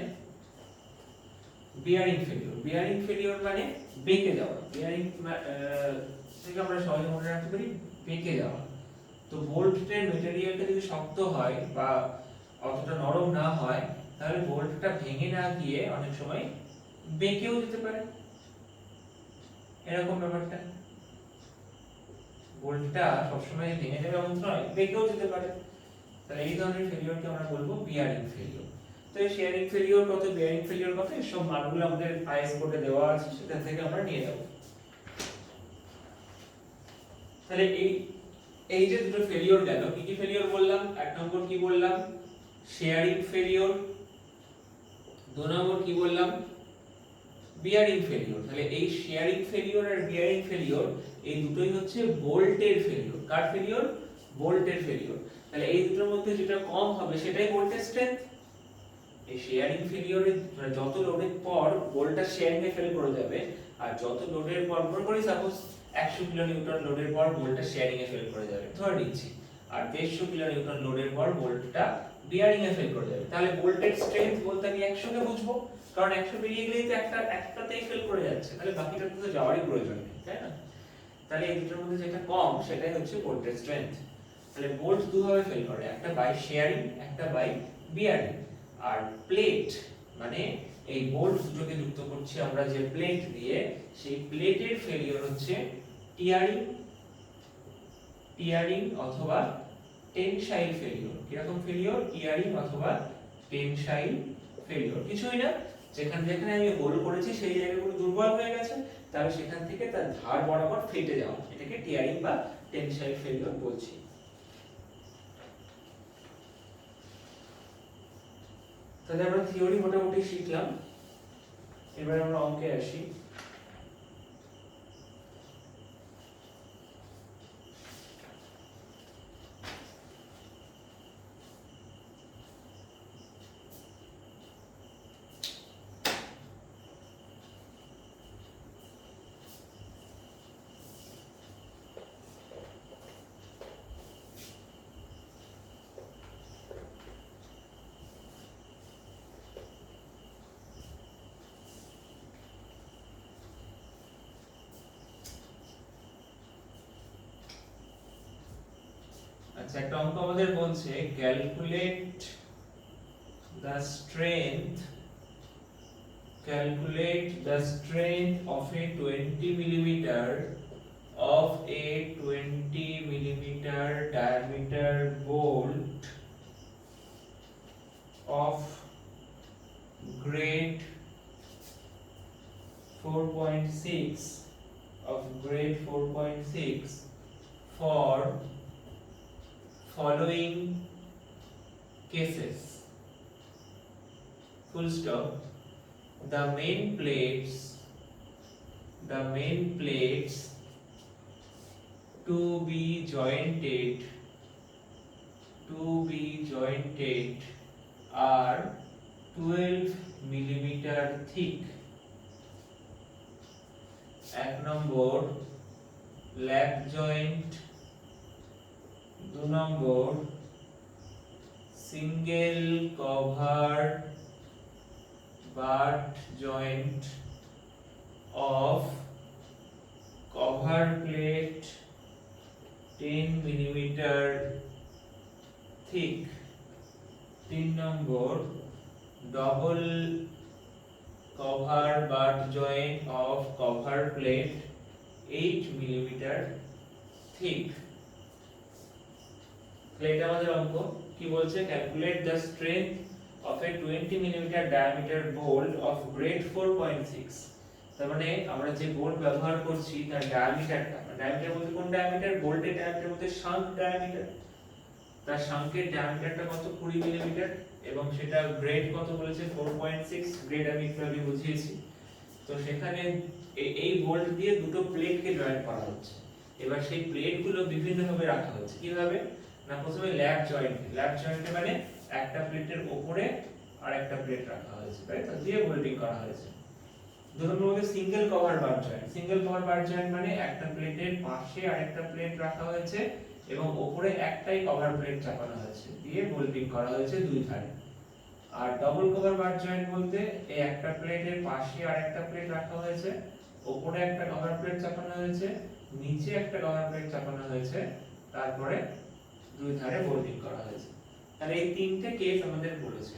বিয়ারিং ফেলিওর। বিয়ারিং ফেলিওর মানে বেঁকে যাওয়া, বিয়ারিং থেকে আমরা সহজে মনে রাখতে পারি বেঁকে যাওয়া। তো বোল্টের ম্যাটেরিয়ালটা যদি শক্ত হয় বা অতটা নরম না হয়, তাহলে বোল্টটা ভেঙে না গিয়ে অনেক সময় বেঁকেও যেতে পারে, এরকম ব্যাপারটা। বোল্টটা সবসময় ভেঙে যাবে এমন নয়, বেঁকেও যেতে পারে। তাহলে এই ধরনের ফেলিওরকে আমরা বলবো বিয়ারিং ফেলিওর। তো এই শেয়ারিং ফেলিওর কত, বিয়ারিং ফেলিওর কত, সব মানগুলো আমাদের আইএস কোডে দেওয়া আছে, সেখান থেকে আমরা নিয়ে যাব। তাহলে এই যে দুটো ফেলিওর গেল, কি কি ফেলিওর বললাম? এক নম্বর কি বললাম, শেয়ারিং ফেলিওর। দু নম্বর কি বললাম, বিয়ারিং ফেলিওর। তাহলে এই শেয়ারিং ফেলিওর আর বিয়ারিং ফেলিওর এই দুটোই হচ্ছে বোল্টের ফেলিওর। কার ফেলিওর? বোল্টের ফেলিওর। তাহলে এই দুটোর মধ্যে যেটা কম হবে সেটাই বোল্টের স্ট্রেংথ। এই শেয়ারিং ফেলিওরে যত লোডের পর বোল্টটা শেয়ারিং এ ফেল করে যাবে, আর যত লোডের পর মনে করি সাপোজ 100 কিলো নিউটন লোডের পর বোল্টটা শেয়ারিং এ ফেল করে যাবে, ধরে নিচ্ছি, আর 150 কিলো নিউটন লোডের পর বোল্টটা বিয়ারিং এ ফেল করে যাবে, তাহলে বোল্টের স্ট্রেংথ বলতে আমি 100 কে বুঝবো, কারণ 100 বেরিয়ে গেলেই তো একটাতেই ফেল করে যাচ্ছে, তাহলে বাকিটাতে তো যাওয়ারই প্রয়োজন নেই, তাই না? তাহলে এই দুটোর মধ্যে যেটা কম সেটাই হচ্ছে বোল্টের স্ট্রেংথ। তাহলে বোল্ট দুভাবে ফেল করে, একটা বাই শেয়ারিং, একটা বাই বিয়ারিং। আর প্লেট মানে এই বোল্ট দুটোকে যুক্ত করছি আমরা যে প্লেট দিয়ে, সেই প্লেটের ফেলিওর হচ্ছে টিয়ারিং, টিয়ারিং অথবা টেনসাইল ফেলিওর। কিরকম ফেলিওর? টিয়ারিং অথবা টেনসাইল ফেলিওর। কিছুই না, যেখানে যেখানে আমি হোল করেছি সেই জায়গাগুলো দুর্বল হয়ে গেছে, তাহলে সেখান থেকে তার ধার বরাবর ফেটে যাওয়া, এটাকে টিয়ারিং বা টেনসাইল ফেলিওর বলছি। তাহলে আমরা থিওরি মোটামুটি শিখলাম, এবার আমরা অঙ্কে আসি। আচ্ছা, একটা অঙ্ক আমাদের বলছে calculate the strength of a 20 millimeter of a 20 millimeter diameter bolt of grade 4.6 for following cases. Full stop. The main plates to be jointed are 12 millimeter thick. এক নম্বর ল্যাপ জয়েন্ট, দু number single cover butt joint of cover plate 10 millimeter thick, 3 number double cover butt joint of cover plate 8 millimeter thick। তাহলে এটা আমাদের অঙ্ক। কি বলছে, calculate the strength of a 20 millimetre diameter bolt of grade 4.6। তার মানে আমরা যে বোল্ট ব্যবহার করছি তার ডায়ামিটারটা, ডায়ামিটার বলতে কোন ডায়ামিটার, বোল্টের ডায়ামিটার বলতে শাঙ্ক ডায়ামিটার, তার শাঙ্কের ডায়ামিটারটা কত 20 মিলিমিটার এবং সেটা গ্রেড কত বলেছে 4.6, গ্রেড আমি একটু আগে বুঝিয়েছি। তো সেখানে এই বোল্ট দিয়ে দুটো প্লেটকে জয়েন করা হচ্ছে। এবার সেই প্লেটগুলো বিভিন্নভাবে রাখা হচ্ছে, কিভাবে না, প্রথমে ল্যাপ জয়েন্টে মানে একটা প্লেটের উপরে আর একটা প্লেট রাখা হয়েছে, তাই তো, দিয়ে বোল্টিং করা হয়েছে। দু নম্বর হলো সিঙ্গেল কভার বার জয়েন্ট মানে একটা প্লেটের পাশে আরেকটা প্লেট রাখা হয়েছে এবং উপরে একটাই কভার প্লেট চাপানো হয়েছে, দিয়ে বোল্টিং করা হয়েছে দুই ধারে। আর ডাবল কভার বার জয়েন্ট বলতে এই একটা প্লেটের পাশে আরেকটা প্লেট রাখা হয়েছে, উপরে একটা কভার প্লেট চাপানো হয়েছে, নিচে একটা কভার প্লেট চাপানো হয়েছে, তারপরে দুই ধারে বোল্টিং করা হয়েছে। তাহলে এই তিনটে কেস আমাদের বলেছে,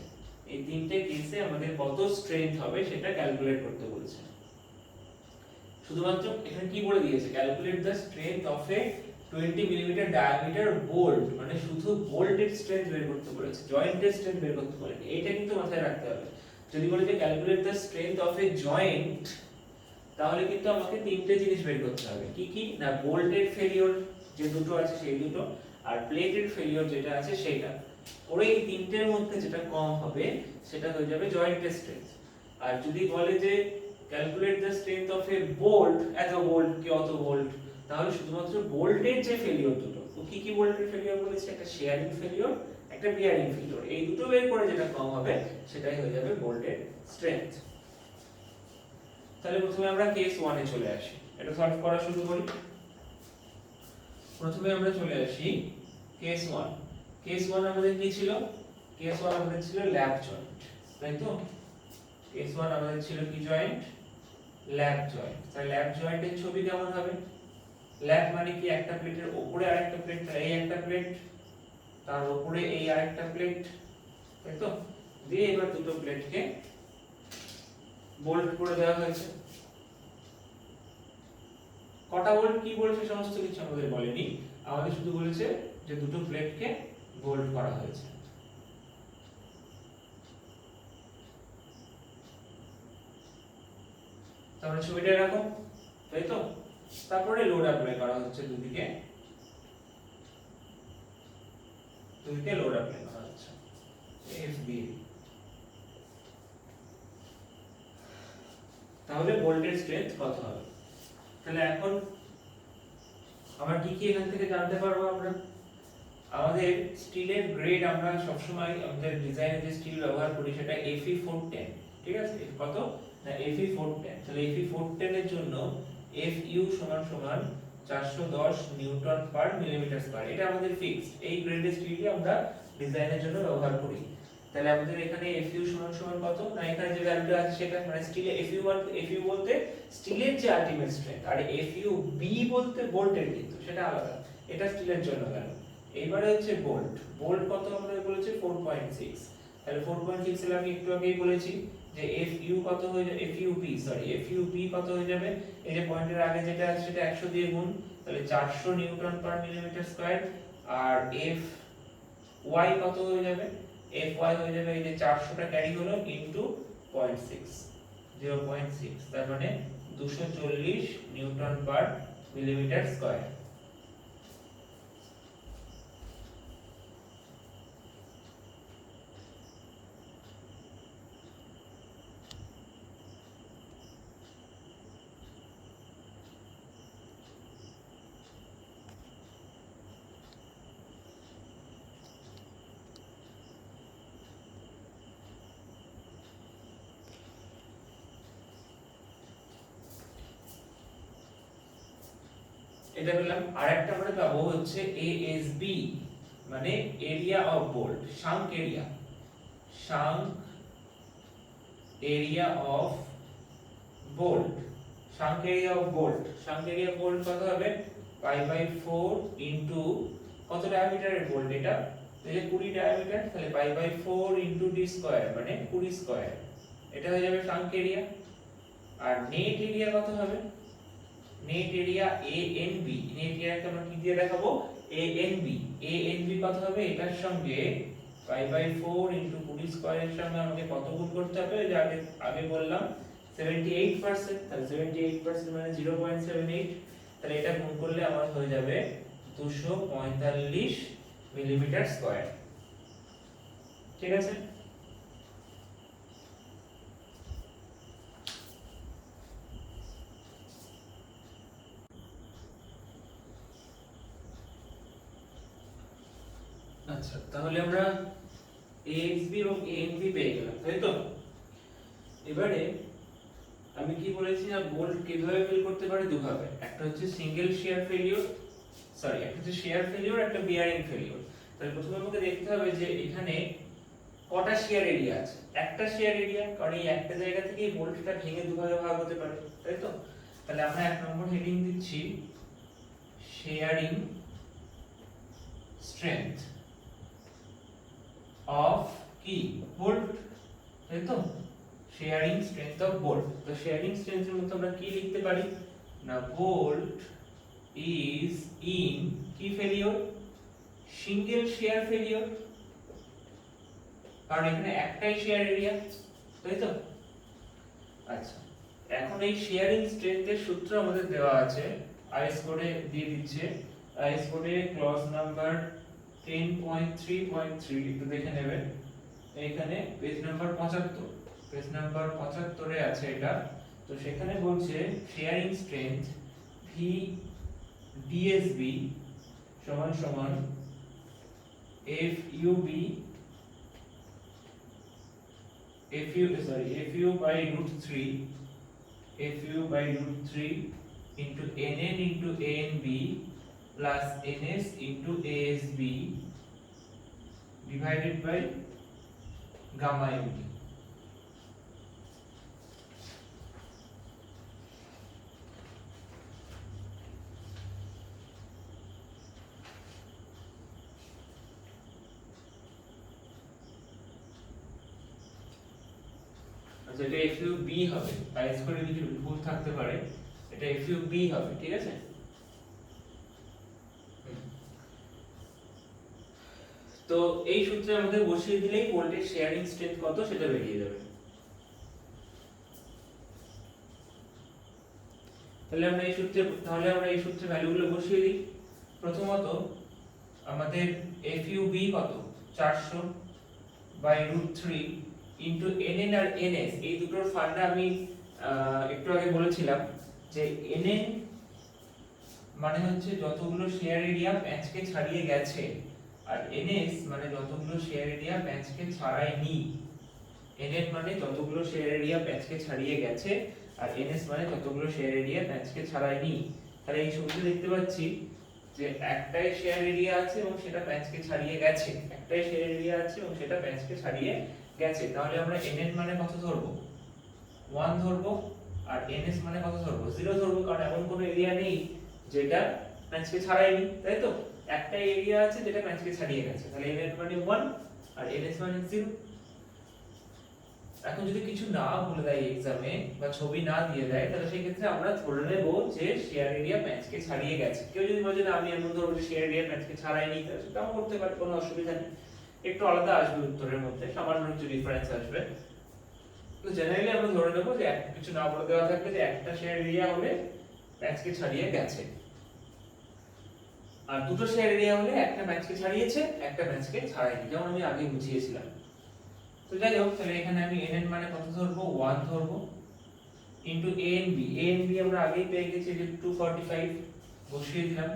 এই তিনটে কেসে আমাদের কত স্ট্রেংথ হবে সেটা ক্যালকুলেট করতে বলেছে। শুধুমাত্র এখানে কি বলে দিয়েছে, calculate the strength of a 20 millimetre diameter bolt, মানে শুধু বোল্টের স্ট্রেংথ বের করতে বলেছে, জয়েন্টের স্ট্রেংথ বের করতে বলেছে। এটা কিন্তু মাথায় রাখতে হবে। যদি বলে যে calculate the strength of A joint, তাহলে কিন্তু আমাকে তিনটে জিনিস বের করতে হবে। কি কি না, বোল্টের ফেলিওর যে দুটো আছে সেই দুটো, আর প্লেটের ফেলিওর যেটা আছে সেটা। ওর এই তিনটের মধ্যে যেটা কম হবে সেটা হয়ে যাবে জয়েন্টের স্ট্রেংথ। আর যদি বলে যে calculate the strength of a bolt, এত বোল্ট কি অত বোল্ট, তাহলে শুধুমাত্র বোল্টের যে ফেলিওর দুটো, ও কি কি বোল্টের ফেলিওর বলেছে, একটা শেয়ারিং ফেলিওর, একটা বিয়ারিং ফেলিওর, এই দুটো বের করে যেটা কম হবে সেটাই হয়ে যাবে বোল্টের স্ট্রেংথ। তাহলে প্রথমে আমরা কেস 1 এ চলে আসি, এটা সলভ করা শুরু করি। প্রথমে আমরা চলে আসি কেস 1। কেস 1 আমাদের কি ছিল, কেস 1 আমাদের ছিল ল্যাপ জয়েন্ট, তাই তো। কেস 1 আমাদের ছিল কি জয়েন্ট, ল্যাপ জয়েন্ট। তাহলে ল্যাপ জয়েন্টের ছবি কেমন হবে, ল্যাপ মানে কি, একটা প্লেটের উপরে আরেকটা প্লেট, এই একটা প্লেট, তার উপরে এই আরেকটা প্লেট, তাই তো, দিয়ে এবার দুটো প্লেটকে বোল্ট করে দেওয়া হয়েছে। কটা বোল্ট কি বলেছে সমস্ত কিছু আমাদের বলেনি, আমাদের শুধু বলেছে যে দুটো প্লেটকে বোল্ট করা হয়েছে। তাহলে ছবিটা এরকম, তাই তো। তারপরে লোড অ্যাপ্লাই করা হচ্ছে দুদিকে, লোড অ্যাপ্লাই করা হচ্ছে FB। তাহলে ভোল্টেজ স্ট্রেংথ কত হবে। তাহলে এখন আমরা কি কি এখান থেকে জানতে পারবো, আমরা আমাদের স্টিলের গ্রেড, আমরা সব সময় আমাদের ডিজাইনে যে স্টিল ব্যবহার করি সেটা Fe410, ঠিক আছে, কত না Fe410। তাহলে Fe410 এর জন্য Fu সমান সমান 410 নিউটন পার মিলিমিটার স্কয়ার, এটা আমাদের ফিক্সড, এই গ্রেডের স্টিলই আমরা ডিজাইনের জন্য ব্যবহার করি। তাহলে আমাদের এখানে Fu সমান সমান কত না, এখানে যে ভ্যালুটা আছে সেটা মানে স্টিলে Fu বলতে স্টিলের যে আলটিমেট স্ট্রেংথ, আর Fub বলতে বোল্টের, কিন্তু সেটা আলাদা, এটা স্টিলের জন্য ভ্যালু। এইবারে হচ্ছে বোল্ট কত আমরা বলেছি 4.6। তাহলে 4.6 এর আমি একটু আগেই বলেছি যে Fu কত হয়ে যাবে, Fub কত হয়ে যাবে, এই যে পয়েন্টের আগে যেটা আছে সেটা 100 দিয়ে গুণ, তাহলে 400 নিউটন পার মিলিমিটার স্কয়ার। আর Fy কত হয়ে যাবে, Fy হয়ে যাবে এই যে 400টা ক্যারি হলো ইনটু 0.6, তার মানে 240 নিউটন পার মিলিমিটার স্কয়ার। এটা পেলাম। আরেকটা আমরা পাবো হচ্ছে ASB, মানে area of bolt, shank area of bolt. Shank area bolt কত হবে, π/4 ইনটু কত ডায়ামিটারের বোল্ট, এটা তাহলে 20 ডায়ামিটার, তাহলে π/4 ইনটু d স্কয়ার মানে 20 স্কয়ার, এটা হয়ে যাবে শাঙ্ক এরিয়া। আর নেট এরিয়া কত হবে, নেট এরিয়া নেট এরিয়াকে আমরা কি দিয়ে দেখাবো, ANB কত হবে, এটার সঙ্গে পাই বাই 4 ইনটু 20 স্কয়ারের সঙ্গে আমাকে কত গুণ করতে হবে, যে আগে আগে বললাম 78%, তাহলে 78% মানে 0.78, তাহলে এটা গুণ করলে আমার হয়ে যাবে 245 মিলিমিটার স্কয়ার। ঠিক আছে, আচ্ছা তাহলে আমরা AXB এবং ANB পেয়ে গেলাম, তাই তো? এবারে আমি কি বলেছি না, বোল্ট কিভাবে ফেল করতে পারে দুভাবে, একটা হচ্ছে সিঙ্গেল শেয়ার ফেলিওর, একটা হচ্ছে শেয়ার ফেলিওর, একটা বিয়ারিং ফেলিওর। তাহলে প্রথমে আমাকে দেখতে হবে যে এখানে কটা শেয়ার এরিয়া আছে। একটা শেয়ার এরিয়া, কারণ এই একটা জায়গা থেকেই বোল্টটা ভেঙে দুভাগে ভাগ হতে পারে, তাই তো? তাহলে আমরা এক নম্বর হেডিং দিচ্ছি শেয়ারিং স্ট্রেংথ অফ কি বোল্ট, তাই তো? Shearing strength of bolt. তো শেয়ারিং স্ট্রেংথের মধ্যে আমরা কি লিখতে পারি না, বোল্ট ইজ ইন কি ফেলিওর, সিঙ্গেল শেয়ার ফেলিওর, কারণ এখানে একটাই শেয়ার এরিয়া, তাই তো? আচ্ছা, এখন এই শেয়ারিং স্ট্রেংথের সূত্র আমাদের দেওয়া আছে, আইএস কোডে দিয়ে দিচ্ছে। আইএস কোডে ক্লজ নাম্বার 10.3.3 একটু দেখে নেবেন, এইখানে পেজ নাম্বার 75, পেজ নাম্বার 75 এ আছে এটা। তো সেখানে বলছে শেয়ারিং স্ট্রেংথ ভি ডিএসবি সমান সমান এফইউবি FU by root 3 into NN into ANB plus NS into ASB divided by gamma MB. আচ্ছা, এটা FUB হবে, আইএস কোডে কিছু ভুল থাকতে পারে, এটা FUB হবে, ঠিক আছে? তো এই সূত্রে আমাদের বসিয়ে দিলেই ভোল্টেজ শেয়ারিং স্ট্রেংথ কত সেটা বেরিয়ে যাবে। তাহলে আমরা এই সূত্রে ভ্যালুগুলো বসিয়ে দিই। প্রথমত আমাদের FUB কত, 400 বাই √3 ইনটু NN আর NS, এই দুটোর ফান্ডা আমি একটু আগে বলেছিলাম যে NN মানে হচ্ছে যতগুলো শেয়ার এরিয়া প্যাচকে ছাড়িয়ে গেছে, আর NS মানে যতগুলো শেয়ার এরিয়া প্যাচকে ছাড়ায়নি। NN মানে যতগুলো শেয়ার এরিয়া প্যাচকে ছাড়িয়ে গেছে, আর NS মানে যতগুলো শেয়ার এরিয়া প্যাচকে ছাড়ায়নি। তাহলে এই ছবিতে দেখতে পাচ্ছি যে একটাই শেয়ার এরিয়া আছে এবং সেটা প্যাচকে ছাড়িয়ে গেছে, একটাই শেয়ার এরিয়া আছে এবং সেটা প্যাচকে ছাড়িয়ে গেছে। তাহলে আমরা NN মানে কত ধরবো, 1 ধরবো, আর NS মানে কত ধরবো, 0 ধরবো, কারণ এমন কোনো এরিয়া নেই যেটা প্যাচকে ছাড়ায়নি, তাই তো? একটাই এরিয়া আছে যেটা প্যাচকে ছাড়িয়ে গেছে, তাহলে NN মানে 1 আর NS মানে 0। এখন যদি কিছু না বলে দেয় এক্সামে বা ছবি না দিয়ে দেয়, তাহলে সেই ক্ষেত্রে আমরা ধরে নেব যে শেয়ার এরিয়া প্যাচকে ছাড়িয়ে গেছে। কেউ যদি বলে যে আমি এমন ধরবো যে শেয়ার এরিয়া প্যাচকে ছাড়ায়নি, তাহলে সেটাও করতে পারে, কোনো অসুবিধা নেই। একটু আলাদা আসবে উত্তরের মধ্যে, সামান্য কিছু ডিফারেন্স আসবে। তো জেনারেলি আমরা ধরে নেব যে কিছু না বলে দেওয়া থাকলে যে একটা শেয়ার এরিয়া হলে প্যাচকে ছাড়িয়ে গেছে, আর দুটো শেয়ার এরিয়া হলে একটা প্যাচকে ছাড়িয়েছে, একটা প্যাচকে ছাড়ায়নি, যেমন আমি আগে বুঝিয়েছিলাম। তো যাই হোক, তাহলে এখানে আমি NN মানে কত ধরবো, 1 ধরবো, ইনটু ANB আমরা আগেই পেয়ে গেছি যে 245 বসিয়ে দিলাম,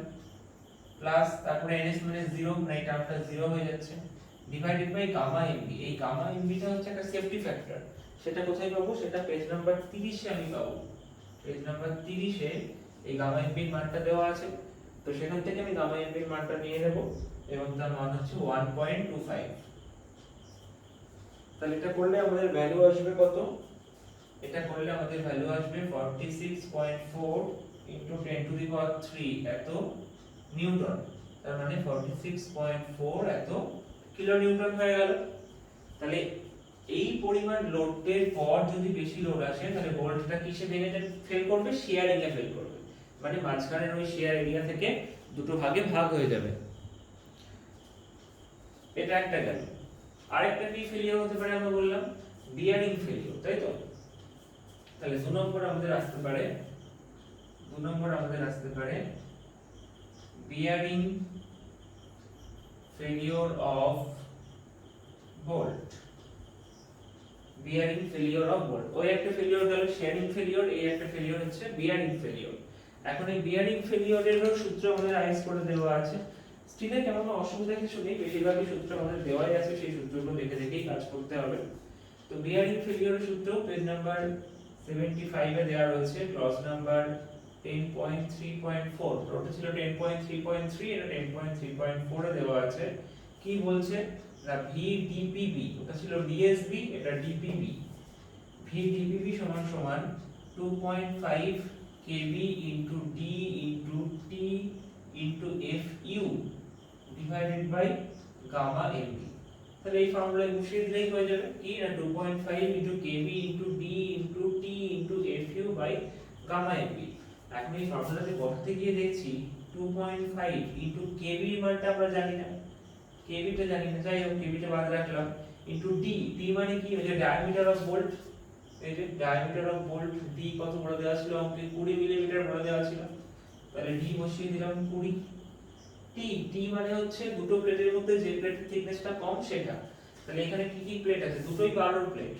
প্লাস তারপরে NS মানে 0, মানে এই টার্মটা 0 হয়ে যাচ্ছে, ডিভাইডেড বাই গামা MB। এই গামা MB টা হচ্ছে একটা সেফটি ফ্যাক্টর, সেটা কোথায় পাবো, সেটা পেজ নাম্বার 30 এ আমি পাবো। পেজ নাম্বার 30 এ এই গামা MB এর মানটা দেওয়া আছে, তো সেখান থেকে আমি গামা MB এর মানটা নিয়ে নেব এবং তার মান হচ্ছে 1.25। তাহলে এটা করলে আমাদের ভ্যালু আসবে কত, এটা করলে আমাদের ভ্যালু আসবে 46.4 ইনটু 10 টু দি পাওয়ার 3 এত নিউটন, তার মানে 46.4 এত কিলো নিউটন হয়ে গেল। তাহলে এই পরিমাণ লোডের পর যদি বেশি লোড আসে, তাহলে ভোল্টটা কিসে ভেঙে ফেল করবে, শেয়ারিং এ ফেল করবে, মানে মাঝখানের ওই শেয়ার এরিয়া থেকে দুটো ভাগে ভাগ হয়ে যাবে। এটা একটা গেল। আরেকটা কি ফেলিওর হতে পারে আমরা বললাম বিয়ারিং ফেলিওর, তাই তো? তাহলে 2 নম্বর আমাদের আসতে পারে bearing failure of bolt. Bearing failure of bolt, ওই একটা ফেলিওর গেল শেয়ারিং ফেলিওর, এই একটা ফেলিওর হচ্ছে বিয়ারিং ফেলিওর। এখন এই বিয়ারিং ফেলিওরেরও সূত্র আমাদের আইএস করে দেওয়া আছে। স্টিলে কেমন অসুবিধা কিছু নেই, বেশিরভাগই সূত্র আমাদের দেওয়াই আছে, সেই সূত্রগুলো দেখে দেখেই কাজ করতে হবে। তো বিয়ারিং ফেলিওরের সূত্র পেজ নাম্বার 75 এ দেওয়া রয়েছে, ক্লজ নাম্বার 10.3.4, ওটা ছিল 10.3.3, এটা 10.3.4 এ দেওয়া আছে। কি বলছে না VDPB, ওটা ছিল DSB, এটা DPB। VDPB সমান সমান 2.5 kV into D into T into FU divided by gamma MB। তাহলে এই ফর্মুলায় বসিয়ে দিলেই হয়ে যাবে কি না 2.5 into kV into D into T into FU by gamma MB। এখন এই ফর্মুলাতে বসাতে গিয়ে দেখছি 2.5 into kV এর মানটা আমরা জানি না, kV টা জানি না, যাই হোক kV টা বাদ রাখলাম, into D, D মানে কি, ওই যে ডায়ামিটার অফ বোল্ট, এই যে ডায়ামিটার অফ বোল্ট D কত বড় দেওয়া ছিল অঙ্কে, 20 মিলিমিটার বড় দেওয়া ছিল, তাহলে D বসিয়ে দিলাম 20। T মানে হচ্ছে দুটো প্লেটের মধ্যে যে প্লেটের থিকনেসটা কম সেটা। তাহলে এখানে কি কি প্লেট আছে, দুটোই 12 প্লেট,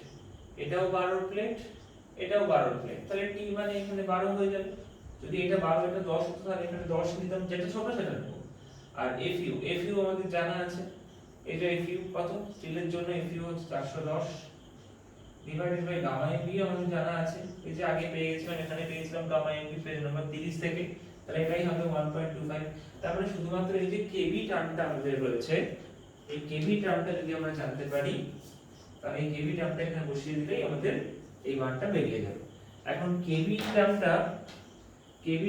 এটাও 12 প্লেট, এটাও 12 প্লেট, তাহলে T মানে এখানে 12 হয়ে যাবে। যদি এটা 12 এটা 10 হতো তাহলে এখানে 10 নিতাম, যেটা ছোট সেটা নেব। আর FU আমাদের জানা আছে, এই যে FU কত, স্টিলের জন্য FU হচ্ছে 410 ডিভাইডেড বাই গামা এমবি আমাদের জানা আছে, এই যে আগে পেয়ে গেছিলাম, এখানে পেয়েছিলাম গামা এমবি পেজ নাম্বার 30 থেকে, তাহলে এটাই হবে 1.25। তারপরে শুধুমাত্র এই যে কেবি টার্মটা আমাদের রয়েছে, এই কেবি টার্মটা যদি আমরা জানতে পারি তাহলে এই কেবি টার্মটা এখানে বসিয়ে দিলেই আমাদের এই মানটা বেরিয়ে যাবে। এখন কেবি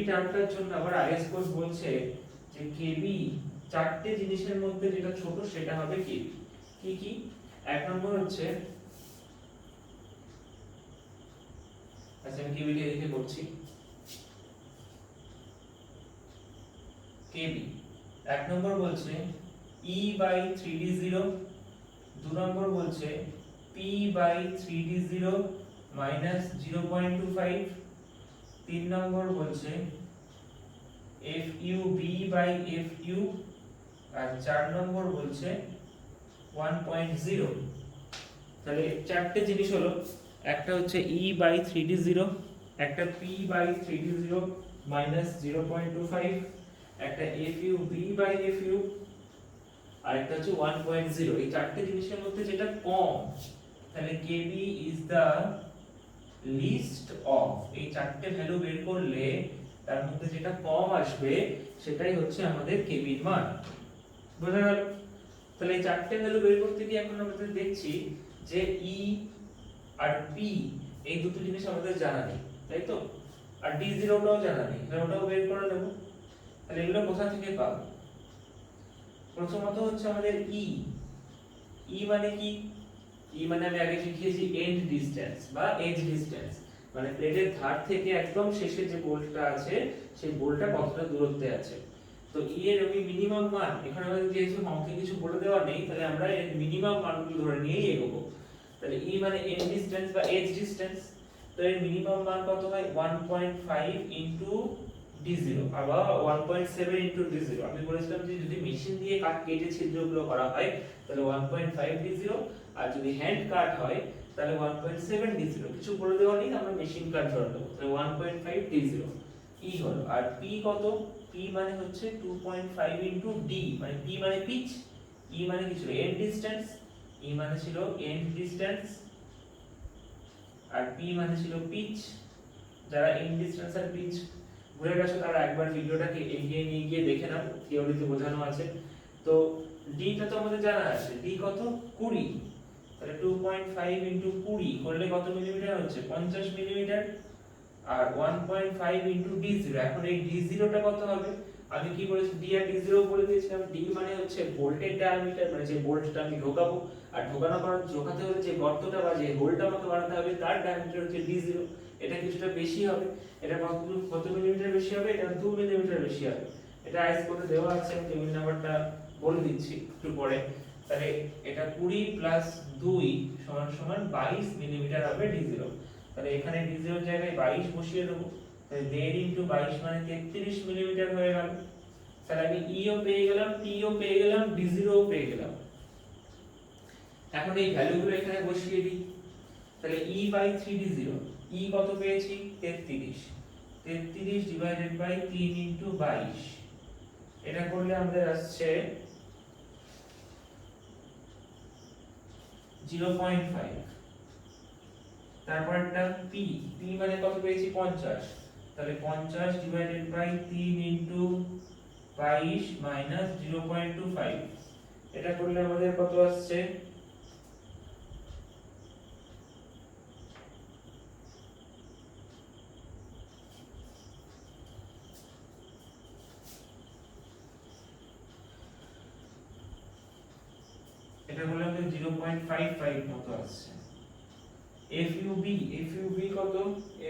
টার্মটার জন্য আবার আইএস কোড বলছে যে কেবি চারটে জিনিসের মধ্যে যেটা ছোট সেটা হবে কেবি। কি কি? এক নম্বর হচ্ছে, আচ্ছা আমি কেবিটা লিখে করছি, কেবি এক নম্বর বলছে E by 3d0, দু নম্বর বলছে P by 3d0 minus 0.25, তিন নম্বর বলছে FUB by FU, আর চার নম্বর বলছে 1.0। তাহলে চারটে জিনিস হলো, একটা হচ্ছে E by 3d0, একটা P by 3d0 minus 0.25, একটা FUB by FU, আর একটা হচ্ছে 1.0। এই চারটে জিনিসের মধ্যে যেটা কম, তাহলে KB is the least of, এই চারটে ভ্যালু বের করলে তার মধ্যে যেটা কম আসবে সেটাই হচ্ছে আমাদের KB এর মান। বোঝা গেল? তাহলে এই চারটে ভ্যালু বের করতে গিয়ে এখন আমরা দেখছি যে E আর P এই দুটো জিনিস আমাদের জানা নেই, তাই তো? আর D0 টাও জানা নেই, তাহলে ওটাও বের করে নেব। তাহলে এগুলো কোথা থেকে পাবো? প্রথমত হচ্ছে আমাদের E মানে কি? E মানে আমি আগে শিখিয়েছি এন্ড ডিসটেন্স বা এজ ডিসটেন্স, মানে প্লেটের ধার থেকে একদম শেষে যে বোল্টটা আছে সেই বোল্টটা কতটা দূরত্বে আছে। তো E এর আমি মিনিমাম মান, এখানে আমাদের যেহেতু অঙ্কে কিছু বলে দেওয়া নেই, তাহলে আমরা এর মিনিমাম মানগুলো ধরে নিয়েই এগোবো। তাহলে E মানে এন্ড ডিসটেন্স বা এজ ডিসটেন্স, তো এর মিনিমাম মান কত হয় 1.5 ইনটু D0 আবার 1.7 ইনটু D0। আমি বলেছিলাম যে যদি মেশিন দিয়ে কেটে ছিদ্রগুলো করা হয় তাহলে 1.5 D0, আর যদি হ্যান্ড কাট হয় তাহলে 1.7 D0। কিছু বলে দেওয়া নেই, আমরা মেশিন কাট ধরে নেব, তাহলে 1.5 D0 E হলো। আর P কত? P মানে হচ্ছে 2.5 ইনটু D, মানে P মানে পিচ, E মানে কি ছিল এন্ড ডিসটেন্স, E মানে ছিল এন্ড ডিসটেন্স, আর P মানে ছিল পিচ। যারা এন্ড ডিসটেন্স আর পিচ ভুলে গেছো তারা একবার ভিডিওটাকে এগিয়ে নিয়ে গিয়ে দেখে নাও, থিওরিতে বোঝানো আছে। তো D টা তো আমাদের জানা আছে, D কত 20, তাহলে 2.5 ইনটু 20 করলে কত মিলিমিটার হচ্ছে 50 মিলিমিটার, আর 1.5 ইনটু D0। এখন এই D0 টা কত হবে? আমি কি বলেছি D আর D0 বলে দিয়েছিলাম। D মানে হচ্ছে বোল্টের ডায়ামিটার, মানে যে বোল্টটা আমি ঢোকাবো, আর ঢোকাতে হলে যে গর্তটা বা যে হোলটা আমাকে বানাতে হবে তার ডায়ামিটার হচ্ছে D0। এটা কিছুটা বেশি হবে, এটা কত মিলিমিটার বেশি হবে? এটা 2 মিলিমিটার বেশি হবে। এটা আইস কোডে দেওয়া আছে, আমি টেবিল নাম্বারটা বলে দিচ্ছি একটু পরে। তাহলে এটা 20 প্লাস 2 সমান সমান 22 মিলিমিটার হবে d0। তাহলে এখানে d0 এর জায়গায় 22 বসিয়ে দেবো, তাহলে দেড় ইনটু 22 মানে 33 মিলিমিটার হয়ে গেল। তাহলে আমি E ও পেয়ে গেলাম, T ও পেয়ে গেলাম, d0 ও পেয়ে গেলাম। এখন এই ভ্যালুগুলো এখানে বসিয়ে দিই। তাহলে E বাই 3d0, E কত পেয়েছি 33, 33 ডিভাইডেড বাই 3 ইনটু 22, এটা করলে আমাদের আসছে 0.5। তারপরটা P, P মানে কত পেয়েছি 50, তাহলে 50 ডিভাইডেড বাই 3 ইনটু 22 মাইনাস 0.25, এটা করলে আমাদের কত আসছে এটা করলে আমাদের 0.55 মতো আসছে। FUB, FUB কত,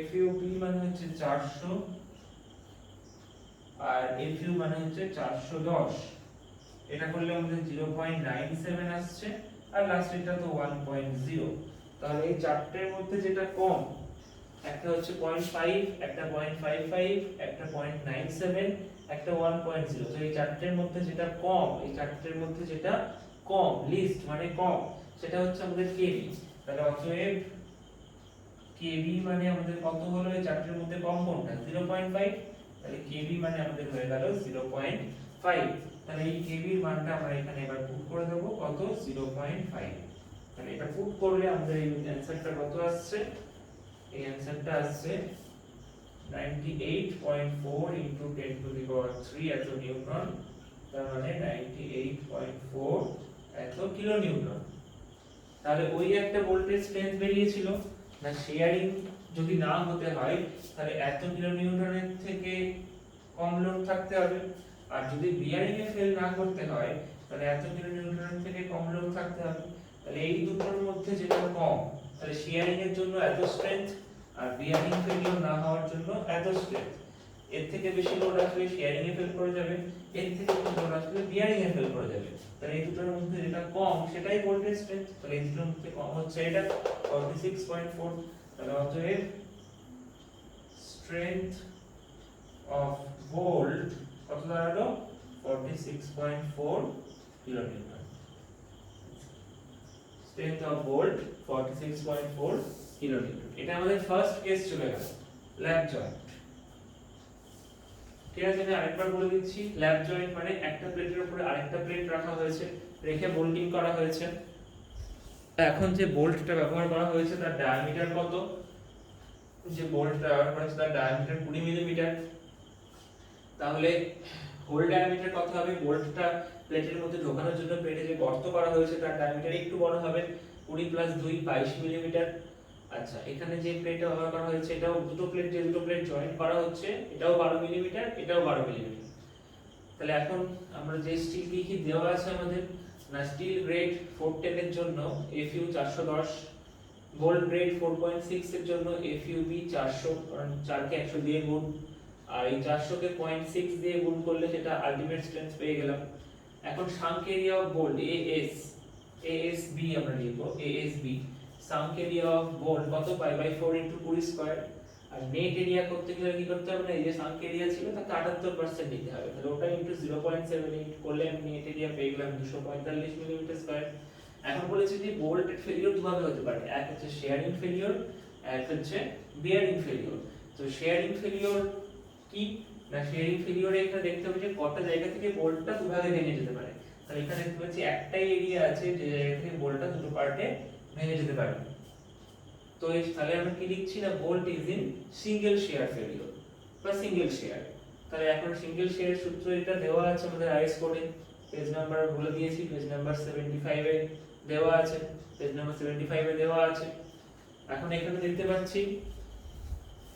FUB মানে হচ্ছে 400 আর FU মানে হচ্ছে 410, এটা করলে আমাদের 0.97 আসছে আর লাস্টেরটা তো 1.0। তাহলে এই চারটের মধ্যে যেটা কম, একটা হচ্ছে 0.5, একটা 0.55, একটা 0.97, একটা 1.0। তো এই চারটের মধ্যে যেটা কম, এই চারটের মধ্যে যেটা কম লিস্ট মানে কম, সেটা হচ্ছে আমাদের কেবি। তাহলে অতএব কেবি মানে আমাদের কত হলো এই চারটের মধ্যে কম কোনটা 0.5, তাহলে কেবি মানে আমাদের হয়ে গেল 0.5। তাহলে এই কেবি এর মানটা আমরা এখানে এবার পুট করে দেব কত 0.5। তাহলে এটা পুট করলে আমাদের এই অ্যানসারটা কত আসছে, এই অ্যানসারটা আসছে 98.4 ইনটু 10 টু দি পাওয়ার 3 এত নিউটন, তার মানে 98.4 এত কিলো নিউটন। তাহলে ওই একটা ভোল্টেজ স্ট্রেংথ বেরিয়েছিল না, শেয়ারিং যদি না হতে হয় তাহলে এত কিলো নিউটনের থেকে কম লোড থাকতে হবে, আর যদি বিয়ারিং এ ফেল না করতে হয় তাহলে এত কিলো নিউটনের থেকে কম লোড থাকতে হবে। তাহলে এই দুটোর মধ্যে যেটা কম, তাহলে শেয়ারিং এর জন্য এত স্ট্রেংথ আর বিয়ারিং ফেলিওর না হওয়ার জন্য এত স্ট্রেংথ। এর থেকে বেশি লোড আসলে শেয়ারিং এ ফেল করে যাবে, এর থেকে কম লোড আসলে বিয়ারিং এ ফেল করে যাবে। তাহলে এই দুটোর মধ্যে যেটা কম সেটাই ভোল্টেজ স্ট্রেংথ। তাহলে এই দুটোর মধ্যে কম হচ্ছে এটা 46.4। তাহলে অতএব স্ট্রেংথ অফ ভোল্ট কত দাঁড়ালো 46.4 kilo Newton. Strength of volt 46.4 kilo Newton. এটা আমাদের ফার্স্ট কেস চলে গেল, ল্যাপ জয়েন্ট। ঠিক আছে, আমি আরেকবার বলে দিচ্ছি। ল্যাপ জয়েন্ট মানে একটা প্লেটের উপরে আরেকটা প্লেট রাখা হয়েছে, রেখে বোল্টিং করা হয়েছে। এখন যে বোল্টটা ব্যবহার করা হয়েছে তার ডায়ামিটার কত, যে বোল্টটা ব্যবহার করা হয়েছে তার ডায়ামিটার 20 মিলিমিটার। তাহলে হোল ডায়ামিটার কত হবে, বোল্টটা প্লেটের মধ্যে ঢোকানোর জন্য প্লেটে যে গর্ত করা হয়েছে তার ডায়ামিটার একটু বড় হবে, 20 প্লাস 2 22 মিলিমিটার। আচ্ছা, এখানে যে প্লেটটা ব্যবহার করা হয়েছে এটাও দুটো প্লেট, যে দুটো প্লেট জয়েন্ট করা হচ্ছে এটাও 12 মিলিমিটার, এটাও 12 মিলিমিটার। তাহলে এখন আমরা যে স্টিল কি দেওয়া আছে আমাদের না, স্টিল গ্রেড 410 এর জন্য FU 410, গোল্ড গ্রেড 4.6 এর জন্য FUB 400, কারণ 4 কে 100 দিয়ে গুণ, আর এই 400 কে 0.6 দিয়ে গুণ করলে সেটা আলটিমেট স্ট্রেংথ পেয়ে গেলাম। এখন shank area of bolt ASB আমরা লিখব, ASB shank area of bolt কত পাই বাই 4 ইনটু 20 স্কয়ার। আর নেট এরিয়া করতে গেলে কি করতে হবে না, এই যে সাঙ্ক এরিয়া ছিল তাকে 78% নিতে হবে, তাহলে ওটা ইনটু 0.78 করলে আমি নেট এরিয়া পেয়ে গেলাম 245 মিলিমিটার স্কয়ার। এখন বলেছি যে বোল্ট ফেলিওর দুভাবে হতে পারে, এক হচ্ছে শেয়ারিং ফেলিওর, এক হচ্ছে বিয়ারিং ফেলিওর। তো শেয়ারিং ফেলিওর কি না, শেয়ারিং ফেলিওরে এখানে দেখতে হবে যে কত জায়গা থেকে বোল্টটা দুভাগে ভেঙে যেতে পারে। তাহলে এখানে দেখতে পাচ্ছি একটাই এরিয়া আছে যে জায়গা থেকে বোল্টটা দুটো পার্টে ভেঙে যেতে পারে। তো তাহলে আমরা কি লিখছি না, bolt is in single shear failure বা সিঙ্গেল শেয়ার। তাহলে এখন সিঙ্গেল শেয়ারের সূত্র এটা দেওয়া আছে আমাদের আইএস কোডে, পেজ নাম্বার বলে দিয়েছি, পেজ নাম্বার 75 এ দেওয়া আছে, পেজ নাম্বার 75 এ দেওয়া আছে। এখন এখানে দেখতে পাচ্ছি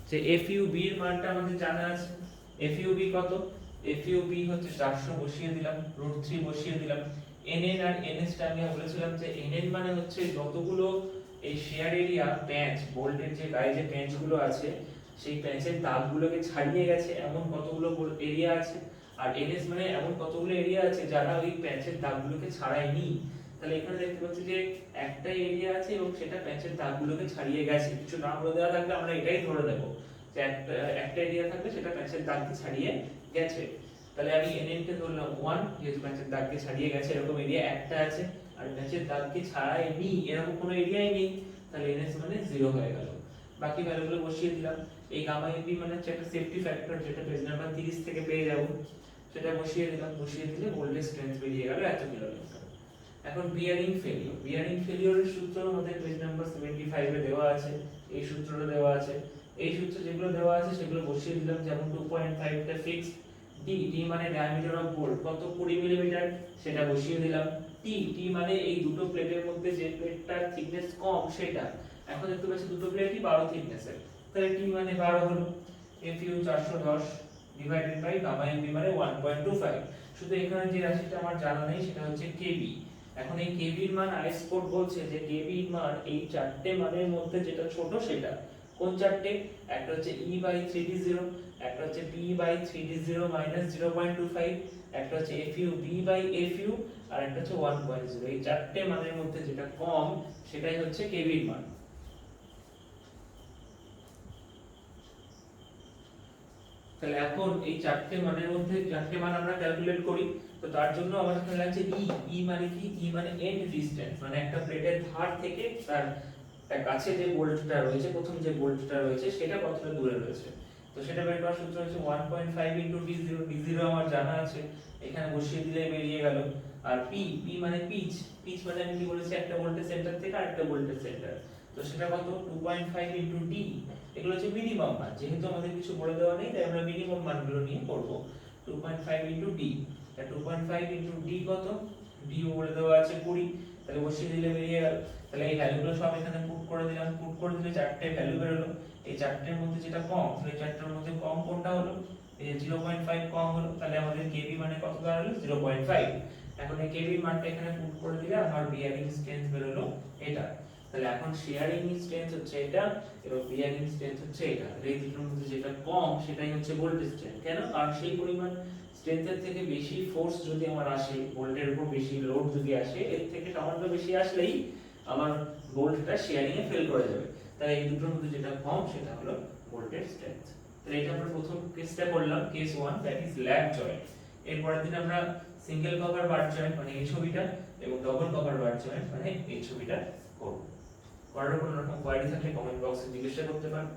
যে FUB এর মানটা আমাদের জানা আছে। FUB কত, FUB হচ্ছে 400 বসিয়ে দিলাম, √3 বসিয়ে দিলাম। NN আর NS টা আমি বলেছিলাম যে NN মানে হচ্ছে যতগুলো এই শেয়ার এরিয়া প্যাচ, বোল্টের যে গায়ে যে প্যাচগুলো আছে সেই প্যাচের দাগগুলোকে ছাড়িয়ে গেছে এমন কতগুলো এরিয়া আছে, আর NS মানে এমন কতগুলো এরিয়া আছে যারা ওই প্যাচের দাগগুলোকে ছাড়ায়নি। তাহলে এখানে দেখতে পাচ্ছি যে একটা এরিয়া আছে এবং সেটা প্যাচের দাগগুলোকে ছাড়িয়ে গেছে। কিছু নাম বলে দেওয়া থাকলে আমরা এটাই ধরে নেব যে একটা এরিয়া থাকলে সেটা প্যাচের দাগকে ছাড়িয়ে গেছে। তাহলে আমি nn কে ধরলাম 1, যেহেতু প্যাচের দাগকে ছাড়িয়ে গেছে এরকম এরিয়া একটা আছে, আর প্যাচের দাগকে ছাড়ায়নি এরকম কোনো এরিয়াই নেই, তাহলে ns মানে 0 হয়ে গেল। বাকি ভ্যালুগুলো বসিয়ে দিলাম। এই গামা এপি মানে হচ্ছে একটা সেফটি ফ্যাক্টর, যেটা পেজ নাম্বার 30 থেকে পেয়ে যাব, সেটা বসিয়ে দিলাম। বসিয়ে দিলে ভোল্টেজ স্ট্রেংথ বেরিয়ে গেল এত কিলোমিটার। এখন বিয়ারিং ফেলিওরের সূত্র আমাদের পেজ নাম্বার 75 এ দেওয়া আছে, এই সূত্রটা দেওয়া আছে। এই সূত্র যেগুলো দেওয়া আছে সেগুলো বসিয়ে দিলাম। যেমন 2.5 টা ফিক্সড, ডি মানে ডায়ামিটার অফ বোল্ট কত 20 মিলিমিটার, সেটা বসিয়ে দিলাম। টি মানে এই দুটো প্লেটের মধ্যে যে প্লেটটার থিকনেস কম সেটা। এখন দেখতে পাচ্ছি দুটো প্লেটই 12 থিকনেসের, তাহলে টি মানে 12 হলো। এফইউ 410 ডিভাইডেড বাই গামা এমবি মানে 1.25। শুধু এখানে যে রাশিটা আমার জানা নেই সেটা হচ্ছে কেবি। এখন এই কেবি এর মান আইএস কোড বলছে যে কেবি এর মান এই চারটে মানের মধ্যে যেটা ছোট সেটা। কোন চারটে? একটা হচ্ছে E/3D0, একটা হচ্ছে P/3D0 -0.25, একটা হচ্ছে FU/FU, আর একটা হচ্ছে 1.0। এই চারটে মানের মধ্যে যেটা কম সেটাই হচ্ছে কেবি এর মান। তাহলে এখন এই চারটে মানের মধ্যে চারটে মান আমরা ক্যালকুলেট করি। তো তার জন্য আমাদের এখানে লাগছে ই মানে কি? ই মানে এন্ড ডিসটেন্স, মানে একটা প্লেটের ধার থেকে তার কাছে যে বোল্টটা রয়েছে, প্রথম যে বোল্টটা রয়েছে সেটা কতটা দূরে রয়েছে। তো সেটা বের করার সূত্র হচ্ছে 1.5 d0। d0 আমার জানা আছে, এখানে বসিয়ে দিলে বেরিয়ে গেল। আর পি মানে পিচ মানে আমি কি বলেছি, একটা ভোল্টেজ সেন্টার থেকে আরেকটা ভোল্টেজ সেন্টার। তো সেটা কত? 2.5 d। এগুলো হচ্ছে মিনিমাম মান, যেহেতু আমাদের কিছু বলে দেওয়া নেই তাই আমরা মিনিমাম মানগুলো নিয়ে করব। 2.5 d, তা 2.5 d কত? d বলে দেওয়া আছে 20, তাহলে বসিয়ে দিলে বেরিয়ে গেল। তাহলে এই ভ্যালুগুলো সব এখানে পুট করে দিলাম। পুট করে দিলে চারটে ভ্যালু বের হলো। এই চারটের মধ্যে যেটা কম, এই চারটের মধ্যে কম কোনটা হলো? এই যে 0.5 কম হলো, তাহলে আমাদের কেবি মানে কত দাঁড়ালো? 0.5। এখন এই কেবি মানটা এখানে পুট করে দিলে আমার বিয়ারিং স্ট্রেংথ বের হলো এটা। তাহলে এখন শেয়ারিং স্ট্রেংথ হচ্ছে এটা এবং বিয়ারিং স্ট্রেংথ হচ্ছে এটা। এই দুটোর মধ্যে যেটা কম সেটাই হচ্ছে ভোল্টেজ স্ট্রেংথ। কেন? কারণ সেই পরিমাণ স্ট্রেংথের থেকে বেশি ফোর্স যদি আমার আসে, ভোল্টের উপর বেশি লোড যদি আসে, এর থেকে সামান্য বেশি আসলেই আমার ভোল্টটা শেয়ারিং এ ফেল করে যাবে। তাই এই দুটোর মধ্যে যেটা কম সেটা হলো ভোল্টেজ স্ট্রেংথ। তাহলে এটা আমরা প্রথম কেসটা করলাম, case 1, that is lap joint. এরপরের দিন আমরা সিঙ্গেল কভার বার জয়েন্ট মানে এই ছবিটা এবং ডবল কভার বার জয়েন্ট মানে এই ছবিটা করব। করার কোনো রকম কোয়ারি থাকলে কমেন্ট বক্সে জিজ্ঞাসা করতে পারেন।